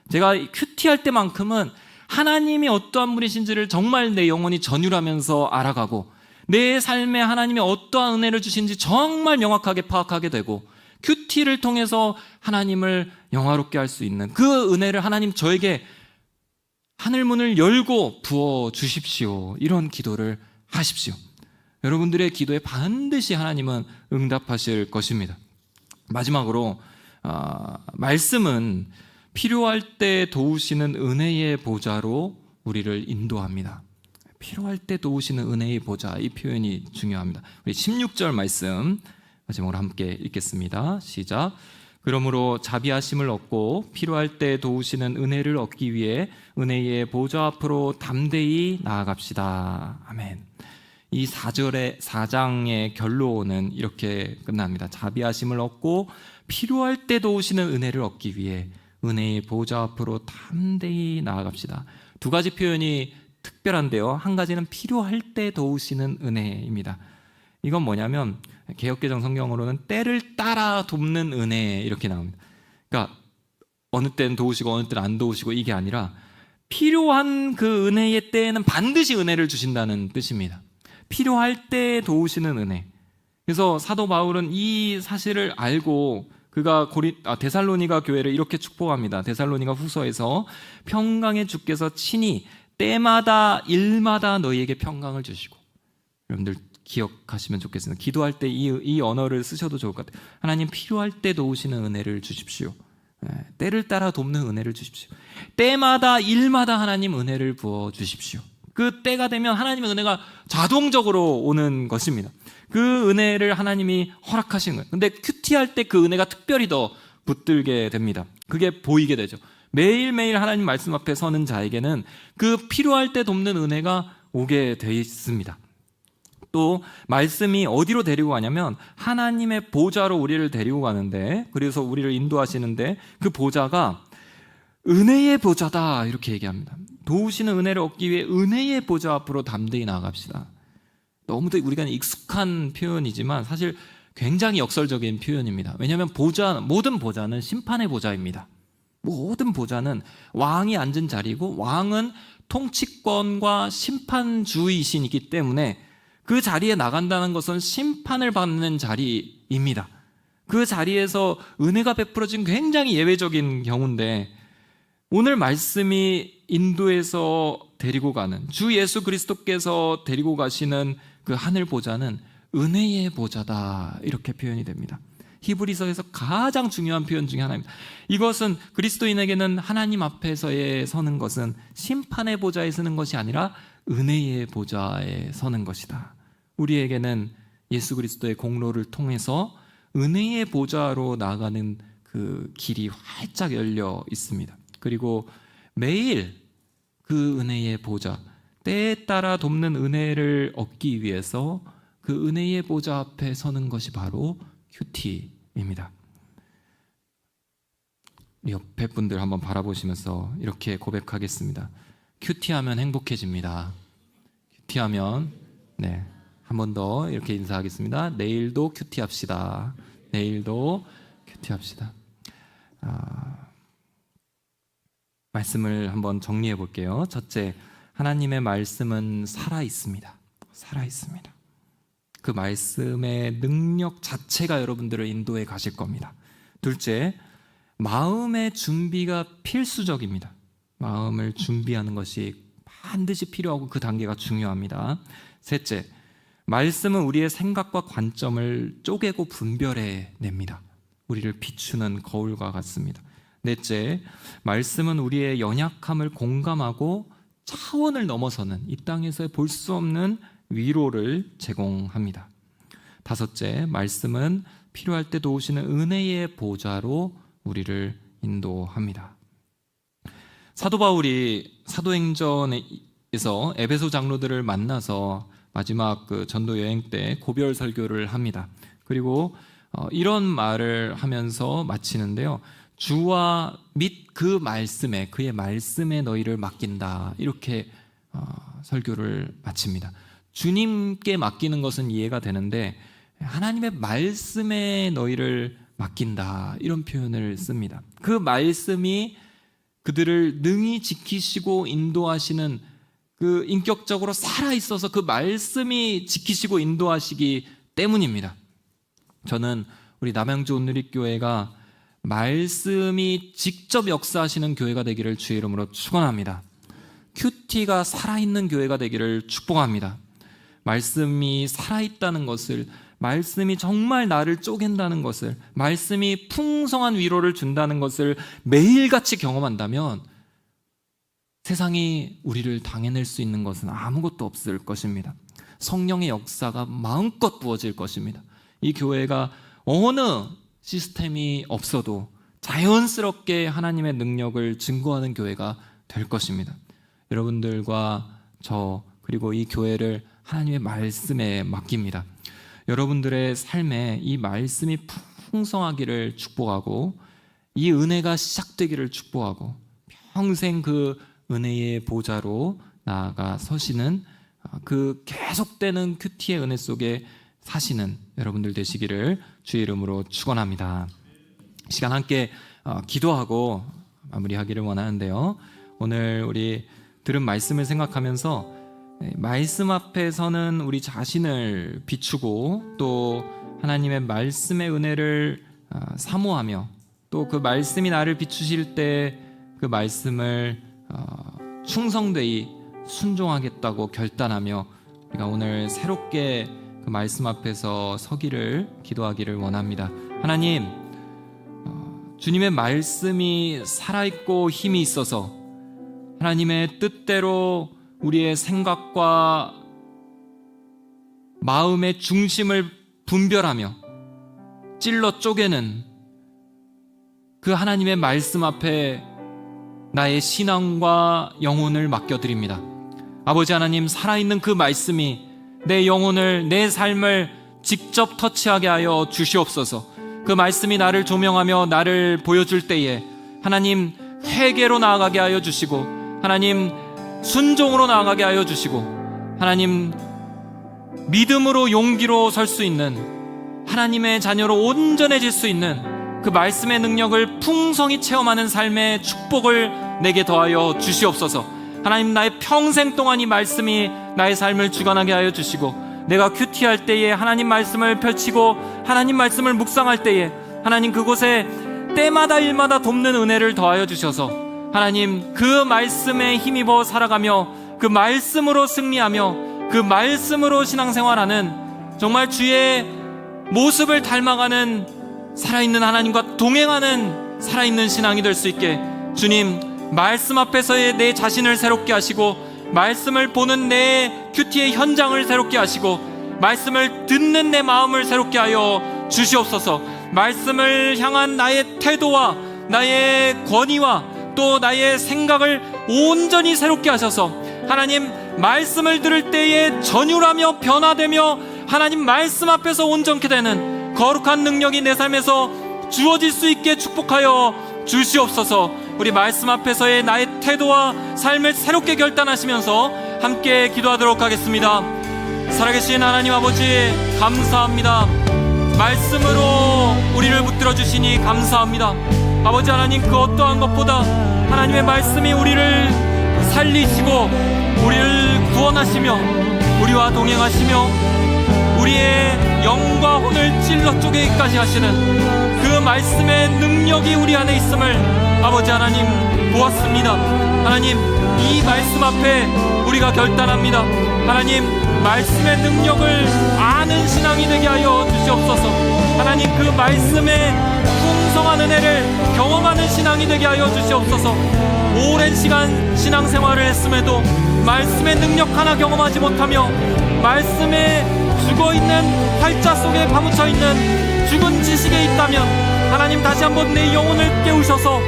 제가 큐티할 때만큼은 하나님이 어떠한 분이신지를 정말 내 영혼이 전율하면서 알아가고, 내 삶에 하나님이 어떠한 은혜를 주신지 정말 명확하게 파악하게 되고, 큐티를 통해서 하나님을 영화롭게 할 수 있는 그 은혜를 하나님 저에게 하늘문을 열고 부어주십시오. 이런 기도를 하십시오. 여러분들의 기도에 반드시 하나님은 응답하실 것입니다. 마지막으로 말씀은 필요할 때 도우시는 은혜의 보좌로 우리를 인도합니다. 필요할 때 도우시는 은혜의 보좌, 이 표현이 중요합니다. 우리 16절 말씀 마지막으로 함께 읽겠습니다. 시작. 그러므로 자비하심을 얻고 필요할 때 도우시는 은혜를 얻기 위해 은혜의 보좌 앞으로 담대히 나아갑시다. 아멘. 이 4장의 결론은 이렇게 끝납니다. 자비하심을 얻고 필요할 때 도우시는 은혜를 얻기 위해 은혜의 보좌 앞으로 담대히 나아갑시다. 두 가지 표현이 특별한데요. 한 가지는 필요할 때 도우시는 은혜입니다. 이건 뭐냐면 개역개정 성경으로는 때를 따라 돕는 은혜 이렇게 나옵니다. 그러니까 어느 때는 도우시고 어느 때는 안 도우시고 이게 아니라 필요한 그 은혜의 때에는 반드시 은혜를 주신다는 뜻입니다. 필요할 때 도우시는 은혜. 그래서 사도 바울은 이 사실을 알고 그가 데살로니가 교회를 이렇게 축복합니다. 데살로니가 후서에서 평강의 주께서 친히 때마다 일마다 너희에게 평강을 주시고, 여러분들 기억하시면 좋겠습니다. 기도할 때 이 언어를 쓰셔도 좋을 것 같아요. 하나님 필요할 때 도우시는 은혜를 주십시오. 때를 따라 돕는 은혜를 주십시오. 때마다 일마다 하나님 은혜를 부어 주십시오. 그 때가 되면 하나님의 은혜가 자동적으로 오는 것입니다. 그 은혜를 하나님이 허락하시는 거예요. 근데 큐티할 때 그 은혜가 특별히 더 붙들게 됩니다. 그게 보이게 되죠. 매일매일 하나님 말씀 앞에 서는 자에게는 그 필요할 때 돕는 은혜가 오게 돼 있습니다. 또 말씀이 어디로 데리고 가냐면 하나님의 보좌로 우리를 데리고 가는데, 그래서 우리를 인도하시는데 그 보좌가 은혜의 보좌다 이렇게 얘기합니다. 도우시는 은혜를 얻기 위해 은혜의 보좌 앞으로 담대히 나아갑시다. 너무도 우리가 익숙한 표현이지만 사실 굉장히 역설적인 표현입니다. 왜냐하면 모든 보좌는 심판의 보좌입니다. 모든 보좌는 왕이 앉은 자리고 왕은 통치권과 심판주이시기 때문에 그 자리에 나간다는 것은 심판을 받는 자리입니다. 그 자리에서 은혜가 베풀어진 굉장히 예외적인 경우인데, 오늘 말씀이 인도에서 데리고 가는 주 예수 그리스도께서 데리고 가시는 그 하늘 보좌는 은혜의 보좌다 이렇게 표현이 됩니다. 히브리서에서 가장 중요한 표현 중에 하나입니다. 이것은 그리스도인에게는 하나님 앞에서의 서는 것은 심판의 보좌에 서는 것이 아니라 은혜의 보좌에 서는 것이다. 우리에게는 예수 그리스도의 공로를 통해서 은혜의 보좌로 나아가는 그 길이 활짝 열려 있습니다. 그리고 매일 그 은혜의 보좌, 때에 따라 돕는 은혜를 얻기 위해서 그 은혜의 보좌 앞에 서는 것이 바로 큐티입니다. 옆에 분들 한번 바라보시면서 이렇게 고백하겠습니다. 큐티하면 행복해집니다. 큐티하면, 네, 한 번 더 이렇게 인사하겠습니다. 내일도 큐티합시다. 내일도 큐티합시다. 말씀을 한번 정리해 볼게요. 첫째, 하나님의 말씀은 살아있습니다. 살아있습니다. 그 말씀의 능력 자체가 여러분들을 인도해 가실 겁니다. 둘째, 마음의 준비가 필수적입니다. 마음을 준비하는 것이 반드시 필요하고 그 단계가 중요합니다. 셋째, 말씀은 우리의 생각과 관점을 쪼개고 분별해 냅니다. 우리를 비추는 거울과 같습니다. 넷째, 말씀은 우리의 연약함을 공감하고 차원을 넘어서는 이 땅에서 볼 수 없는 위로를 제공합니다. 다섯째, 말씀은 필요할 때 도우시는 은혜의 보좌로 우리를 인도합니다. 사도 바울이 사도행전에서 에베소 장로들을 만나서 마지막 그 전도 여행 때 고별 설교를 합니다. 그리고 이런 말을 하면서 마치는데요. 주와 및 그 말씀에, 그의 말씀에 너희를 맡긴다, 이렇게 설교를 마칩니다. 주님께 맡기는 것은 이해가 되는데 하나님의 말씀에 너희를 맡긴다, 이런 표현을 씁니다. 그 말씀이 그들을 능히 지키시고 인도하시는, 그 인격적으로 살아있어서 그 말씀이 지키시고 인도하시기 때문입니다. 저는 우리 남양주 온누리교회가 말씀이 직접 역사하시는 교회가 되기를 주의 이름으로 축원합니다. 큐티가 살아있는 교회가 되기를 축복합니다. 말씀이 살아있다는 것을, 말씀이 정말 나를 쪼갠다는 것을, 말씀이 풍성한 위로를 준다는 것을 매일같이 경험한다면 세상이 우리를 당해낼 수 있는 것은 아무것도 없을 것입니다. 성령의 역사가 마음껏 부어질 것입니다. 이 교회가 어느 시스템이 없어도 자연스럽게 하나님의 능력을 증거하는 교회가 될 것입니다. 여러분들과 저 그리고 이 교회를 하나님의 말씀에 맡깁니다. 여러분들의 삶에 이 말씀이 풍성하기를 축복하고 이 은혜가 시작되기를 축복하고 평생 그 은혜의 보좌로 나아가 서시는 그 계속되는 큐티의 은혜 속에 사시는 여러분들 되시기를 주의 이름으로 축원합니다. 시간 함께 기도하고 마무리하기를 원하는데요. 오늘 우리 들은 말씀을 생각하면서 말씀 앞에서는 우리 자신을 비추고 또 하나님의 말씀의 은혜를 사모하며 또 그 말씀이 나를 비추실 때 그 말씀을 충성되이 순종하겠다고 결단하며 우리가 오늘 새롭게 그 말씀 앞에서 서기를 기도하기를 원합니다. 하나님, 주님의 말씀이 살아있고 힘이 있어서 하나님의 뜻대로 우리의 생각과 마음의 중심을 분별하며 찔러 쪼개는 그 하나님의 말씀 앞에 나의 신앙과 영혼을 맡겨드립니다. 아버지 하나님, 살아있는 그 말씀이 내 영혼을, 내 삶을 직접 터치하게 하여 주시옵소서. 그 말씀이 나를 조명하며 나를 보여줄 때에 하나님, 회개로 나아가게 하여 주시고 하나님, 순종으로 나아가게 하여 주시고 하나님, 믿음으로 용기로 설 수 있는 하나님의 자녀로 온전해질 수 있는 그 말씀의 능력을 풍성히 체험하는 삶의 축복을 내게 더하여 주시옵소서. 하나님, 나의 평생 동안 이 말씀이 나의 삶을 주관하게 하여 주시고 내가 큐티할 때에 하나님 말씀을 펼치고 하나님 말씀을 묵상할 때에 하나님 그곳에 때마다 일마다 돕는 은혜를 더하여 주셔서 하나님 그 말씀에 힘입어 살아가며 그 말씀으로 승리하며 그 말씀으로 신앙생활하는 정말 주의 모습을 닮아가는 살아있는 하나님과 동행하는 살아있는 신앙이 될 수 있게 주님, 말씀 앞에서의 내 자신을 새롭게 하시고 말씀을 보는 내 큐티의 현장을 새롭게 하시고 말씀을 듣는 내 마음을 새롭게 하여 주시옵소서. 말씀을 향한 나의 태도와 나의 권위와 또 나의 생각을 온전히 새롭게 하셔서 하나님, 말씀을 들을 때에 전율하며 변화되며 하나님 말씀 앞에서 온전케 되는 거룩한 능력이 내 삶에서 주어질 수 있게 축복하여 주시옵소서. 우리 말씀 앞에서의 나의 태도와 삶을 새롭게 결단하시면서 함께 기도하도록 하겠습니다. 살아계신 하나님 아버지, 감사합니다. 말씀으로 우리를 붙들어 주시니 감사합니다. 아버지 하나님, 그 어떠한 것보다 하나님의 말씀이 우리를 살리시고 우리를 구원하시며 우리와 동행하시며 우리의 영과 혼을 찔러 쪼개기까지 하시는 그 말씀의 능력이 우리 안에 있음을 아버지 하나님 보았습니다. 하나님, 이 말씀 앞에 우리가 결단합니다. 하나님, 말씀의 능력을 아는 신앙이 되게 하여 주시옵소서. 하나님, 그 말씀의 풍성한 은혜를 경험하는 신앙이 되게 하여 주시옵소서. 오랜 시간 신앙생활을 했음에도 말씀의 능력 하나 경험하지 못하며 말씀에 죽어있는 활자 속에 파묻혀 있는 죽은 지식에 있다면 하나님, 다시 한번 내 영혼을 깨우셔서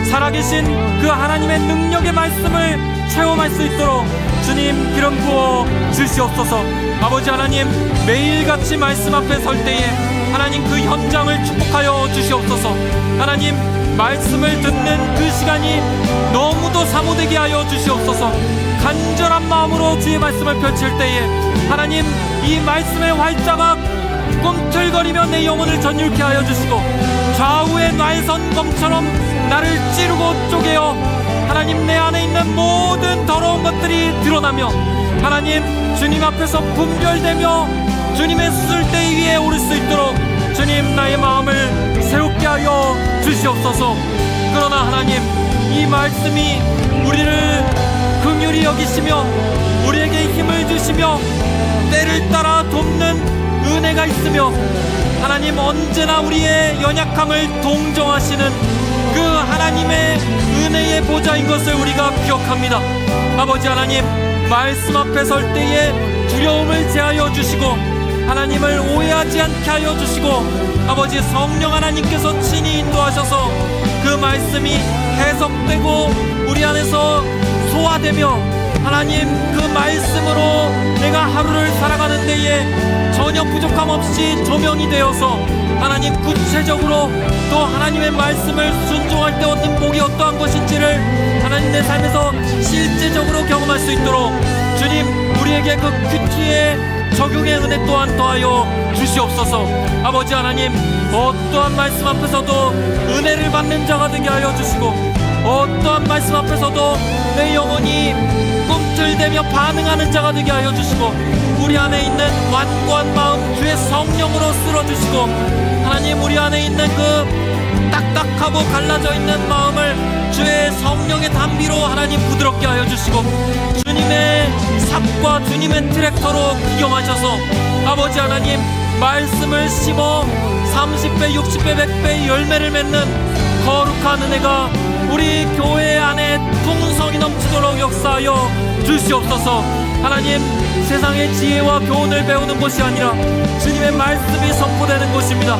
살아계신 그 하나님의 능력의 말씀을 체험할 수 있도록 주님 기름 부어 주시옵소서. 아버지 하나님, 매일같이 말씀 앞에 설 때에 하나님 그 현장을 축복하여 주시옵소서. 하나님, 말씀을 듣는 그 시간이 너무도 사모되게 하여 주시옵소서. 간절한 마음으로 주의 말씀을 펼칠 때에 하나님, 이 말씀의 활자가 꿈틀거리며 내 영혼을 전율케 하여 주시고 좌우의 날선 검처럼 나를 찌르고 쪼개어 하나님, 내 안에 있는 모든 더러운 것들이 드러나며 하나님, 주님 앞에서 분별되며 주님의 수술대 위에 오를 수 있도록 주님, 나의 마음을 새롭게 하여 주시옵소서. 그러나 하나님, 이 말씀이 우리를 긍휼히 여기시며 우리에게 힘을 주시며 때를 따라 돕는 은혜가 있으며 하나님, 언제나 우리의 연약함을 동정하시는 그 하나님의 은혜의 보좌인 것을 우리가 기억합니다. 아버지 하나님, 말씀 앞에 설 때에 두려움을 제하여 주시고 하나님을 오해하지 않게 하여 주시고 아버지 성령 하나님께서 친히 인도하셔서 그 말씀이 해석되고 우리 안에서 소화되며 하나님 그 말씀으로 내가 하루를 살아가는 데에 전혀 부족함 없이 조명이 되어서 하나님 구체적으로 또 하나님의 말씀을 순종할 때 얻는 복이 어떠한 것인지를 하나님 내 삶에서 실제적으로 경험할 수 있도록 주님 우리에게 그 큐티의 적용의 은혜 또한 더하여 주시옵소서. 아버지 하나님, 어떠한 말씀 앞에서도 은혜를 받는 자가 되게 하여 주시고 어떠한 말씀 앞에서도 내 영혼이 꿈틀대며 반응하는 자가 되게 하여 주시고 우리 안에 있는 완고한 마음 주의 성령으로 쓸어주시고 하나님 우리 안에 있는 그 딱딱하고 갈라져 있는 마음을 주의 성령의 단비로 하나님 부드럽게 하여 주시고 주님의 삽과 주님의 트랙터로 기경하셔서 아버지 하나님 말씀을 심어 30배, 60배, 100배의 열매를 맺는 거룩한 은혜가 우리 교회 안에 풍성이 넘치도록 역사하여 주시옵소서. 하나님, 세상의 지혜와 교훈을 배우는 곳이 아니라 주님의 말씀이 선포되는 곳입니다.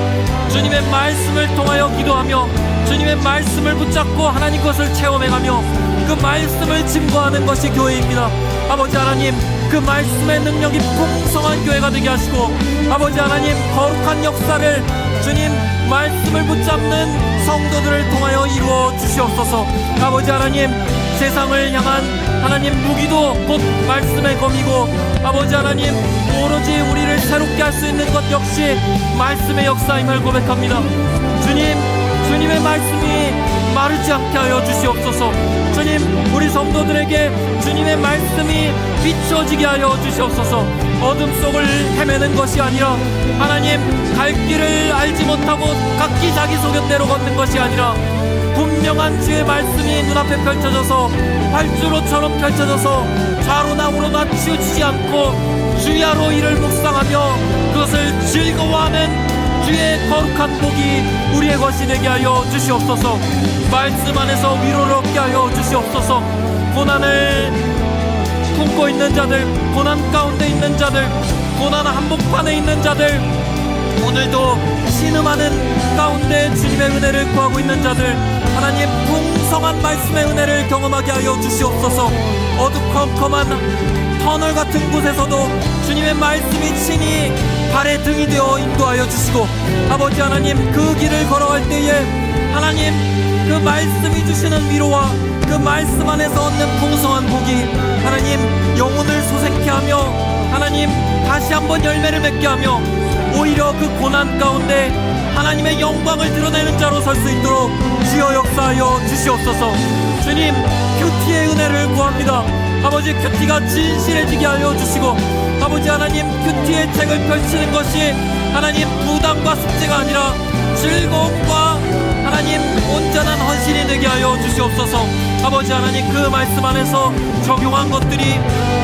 주님의 말씀을 통하여 기도하며 주님의 말씀을 붙잡고 하나님 것을 체험해가며 그 말씀을 증거하는 것이 교회입니다. 아버지 하나님, 그 말씀의 능력이 풍성한 교회가 되게 하시고 아버지 하나님, 거룩한 역사를 주님 말씀을 붙잡는 성도들을 통하여 이루어 주시옵소서. 아버지 하나님, 세상을 향한 하나님 무기도 곧 말씀의 검이고 아버지 하나님 오로지 우리를 새롭게 할 수 있는 것 역시 말씀의 역사임을 고백합니다. 주님, 주님의 말씀이 마르지 않게 하여 주시옵소서. 주님, 우리 성도들에게 주님의 말씀이 비추어지게 하여 주시옵소서. 어둠 속을 헤매는 것이 아니라 하나님 갈 길을 알지 못하고 각기 자기 소견대로 걷는 것이 아니라 분명한 주의 말씀이 눈앞에 펼쳐져서 활주로처럼 펼쳐져서 좌로나 우로나 치우치지 않고 주야로 이를 묵상하며 그것을 즐거워하는 주의 거룩한 복이 우리의 것이 되게 하여 주시옵소서. 말씀 안에서 위로를 얻게 하여 주시옵소서. 고난을 품고 있는 자들, 고난 가운데 있는 자들, 고난 한복판에 있는 자들, 오늘도 신음하는 가운데 주님의 은혜를 구하고 있는 자들, 하나님 풍성한 말씀의 은혜를 경험하게 하여 주시옵소서. 어두컴컴한 터널 같은 곳에서도 주님의 말씀이 친히 발의 등이 되어 인도하여 주시고 아버지 하나님 그 길을 걸어갈 때에 하나님 그 말씀이 주시는 위로와 그 말씀 안에서 얻는 풍성한 복이 하나님 영혼을 소생케 하며 하나님 다시 한번 열매를 맺게 하며 오히려 그 고난 가운데 하나님의 영광을 드러내는 자로 설 수 있도록 주여 역사하여 주시옵소서. 주님, 큐티의 은혜를 구합니다. 아버지, 큐티가 진실해지게 하여 주시고 아버지 하나님, 큐티의 책을 펼치는 것이 하나님 부담과 숙제가 아니라 즐거움과 하나님 온전한 헌신이 되게 하여 주시옵소서. 아버지 하나님, 그 말씀 안에서 적용한 것들이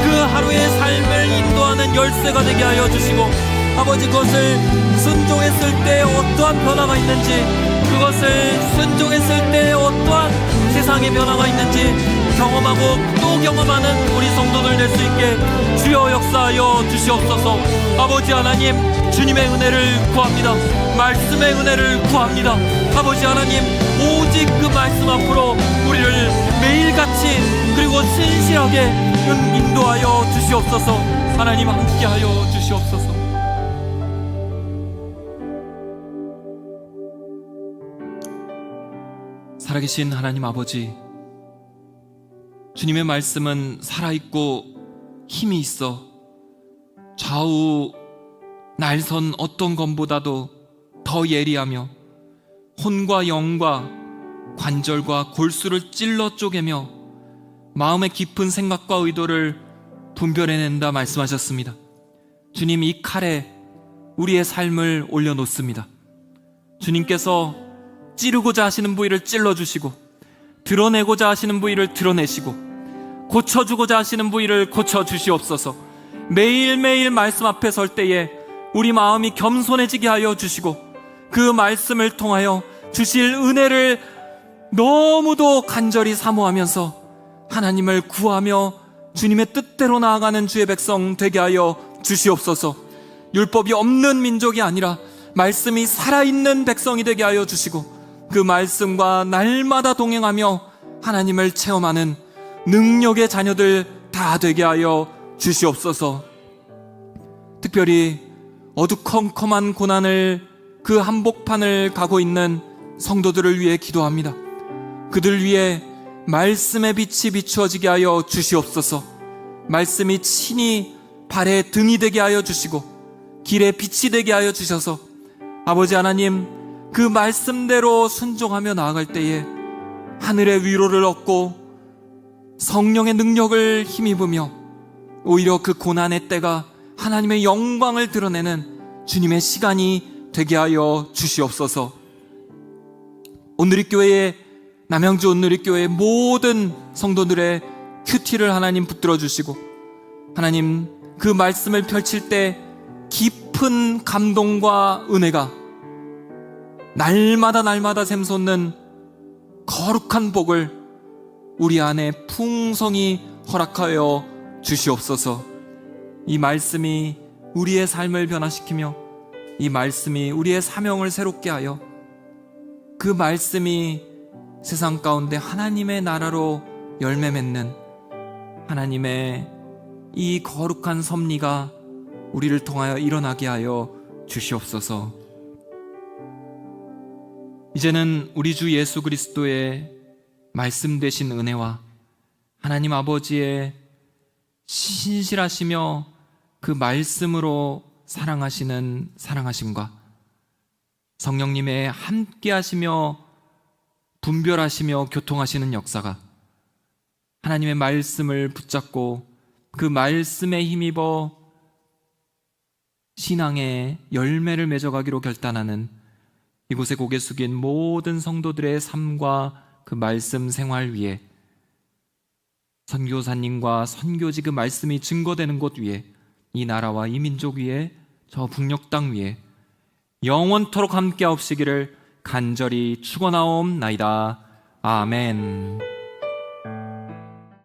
그 하루의 삶을 인도하는 열쇠가 되게 하여 주시고 아버지, 그것을 순종했을 때 어떠한 변화가 있는지, 그것을 순종했을 때 어떠한 세상의 변화가 있는지 경험하고 또 경험하는 우리 성도들 될 수 있게 주여 역사하여 주시옵소서. 아버지 하나님, 주님의 은혜를 구합니다. 말씀의 은혜를 구합니다. 아버지 하나님, 오직 그 말씀 앞으로 우리를 매일같이 그리고 신실하게 인도하여 주시옵소서. 하나님 함께하여 주시옵소서. 살아계신 하나님 아버지, 주님의 말씀은 살아있고 힘이 있어 좌우 날선 어떤 검보다도 더 예리하며 혼과 영과 관절과 골수를 찔러 쪼개며 마음의 깊은 생각과 의도를 분별해낸다 말씀하셨습니다. 주님, 이 칼에 우리의 삶을 올려놓습니다. 주님께서 찌르고자 하시는 부위를 찔러주시고 드러내고자 하시는 부위를 드러내시고 고쳐주고자 하시는 부위를 고쳐주시옵소서. 매일매일 말씀 앞에 설 때에 우리 마음이 겸손해지게 하여 주시고 그 말씀을 통하여 주실 은혜를 너무도 간절히 사모하면서 하나님을 구하며 주님의 뜻대로 나아가는 주의 백성 되게 하여 주시옵소서. 율법이 없는 민족이 아니라 말씀이 살아있는 백성이 되게 하여 주시고, 그 말씀과 날마다 동행하며 하나님을 체험하는 능력의 자녀들 다 되게 하여 주시옵소서. 특별히 어두컴컴한 고난을, 그 한복판을 가고 있는 성도들을 위해 기도합니다. 그들 위해 말씀의 빛이 비추어지게 하여 주시옵소서. 말씀이 친히 발의 등이 되게 하여 주시고 길의 빛이 되게 하여 주셔서 아버지 하나님, 그 말씀대로 순종하며 나아갈 때에 하늘의 위로를 얻고 성령의 능력을 힘입으며 오히려 그 고난의 때가 하나님의 영광을 드러내는 주님의 시간이 되게 하여 주시옵소서. 온누리교회의, 남양주 온누리교회의 모든 성도들의 큐티를 하나님 붙들어 주시고, 하나님 그 말씀을 펼칠 때 깊은 감동과 은혜가 날마다 샘솟는 거룩한 복을 우리 안에 풍성히 허락하여 주시옵소서. 이 말씀이 우리의 삶을 변화시키며 이 말씀이 우리의 사명을 새롭게 하여 그 말씀이 세상 가운데 하나님의 나라로 열매 맺는 하나님의 이 거룩한 섭리가 우리를 통하여 일어나게 하여 주시옵소서. 이제는 우리 주 예수 그리스도의 말씀 되신 은혜와 하나님 아버지의 신실하시며 그 말씀으로 사랑하시는 사랑하심과 성령님의 함께하시며 분별하시며 교통하시는 역사가 하나님의 말씀을 붙잡고 그 말씀에 힘입어 신앙의 열매를 맺어가기로 결단하는 이곳에 고개 숙인 모든 성도들의 삶과 그 말씀 생활 위에, 선교사님과 선교지 그 말씀이 증거되는 곳 위에, 이 나라와 이 민족 위에, 저 북녘 땅 위에 영원토록 함께하옵시기를 간절히 축원하옵나이다. 아멘.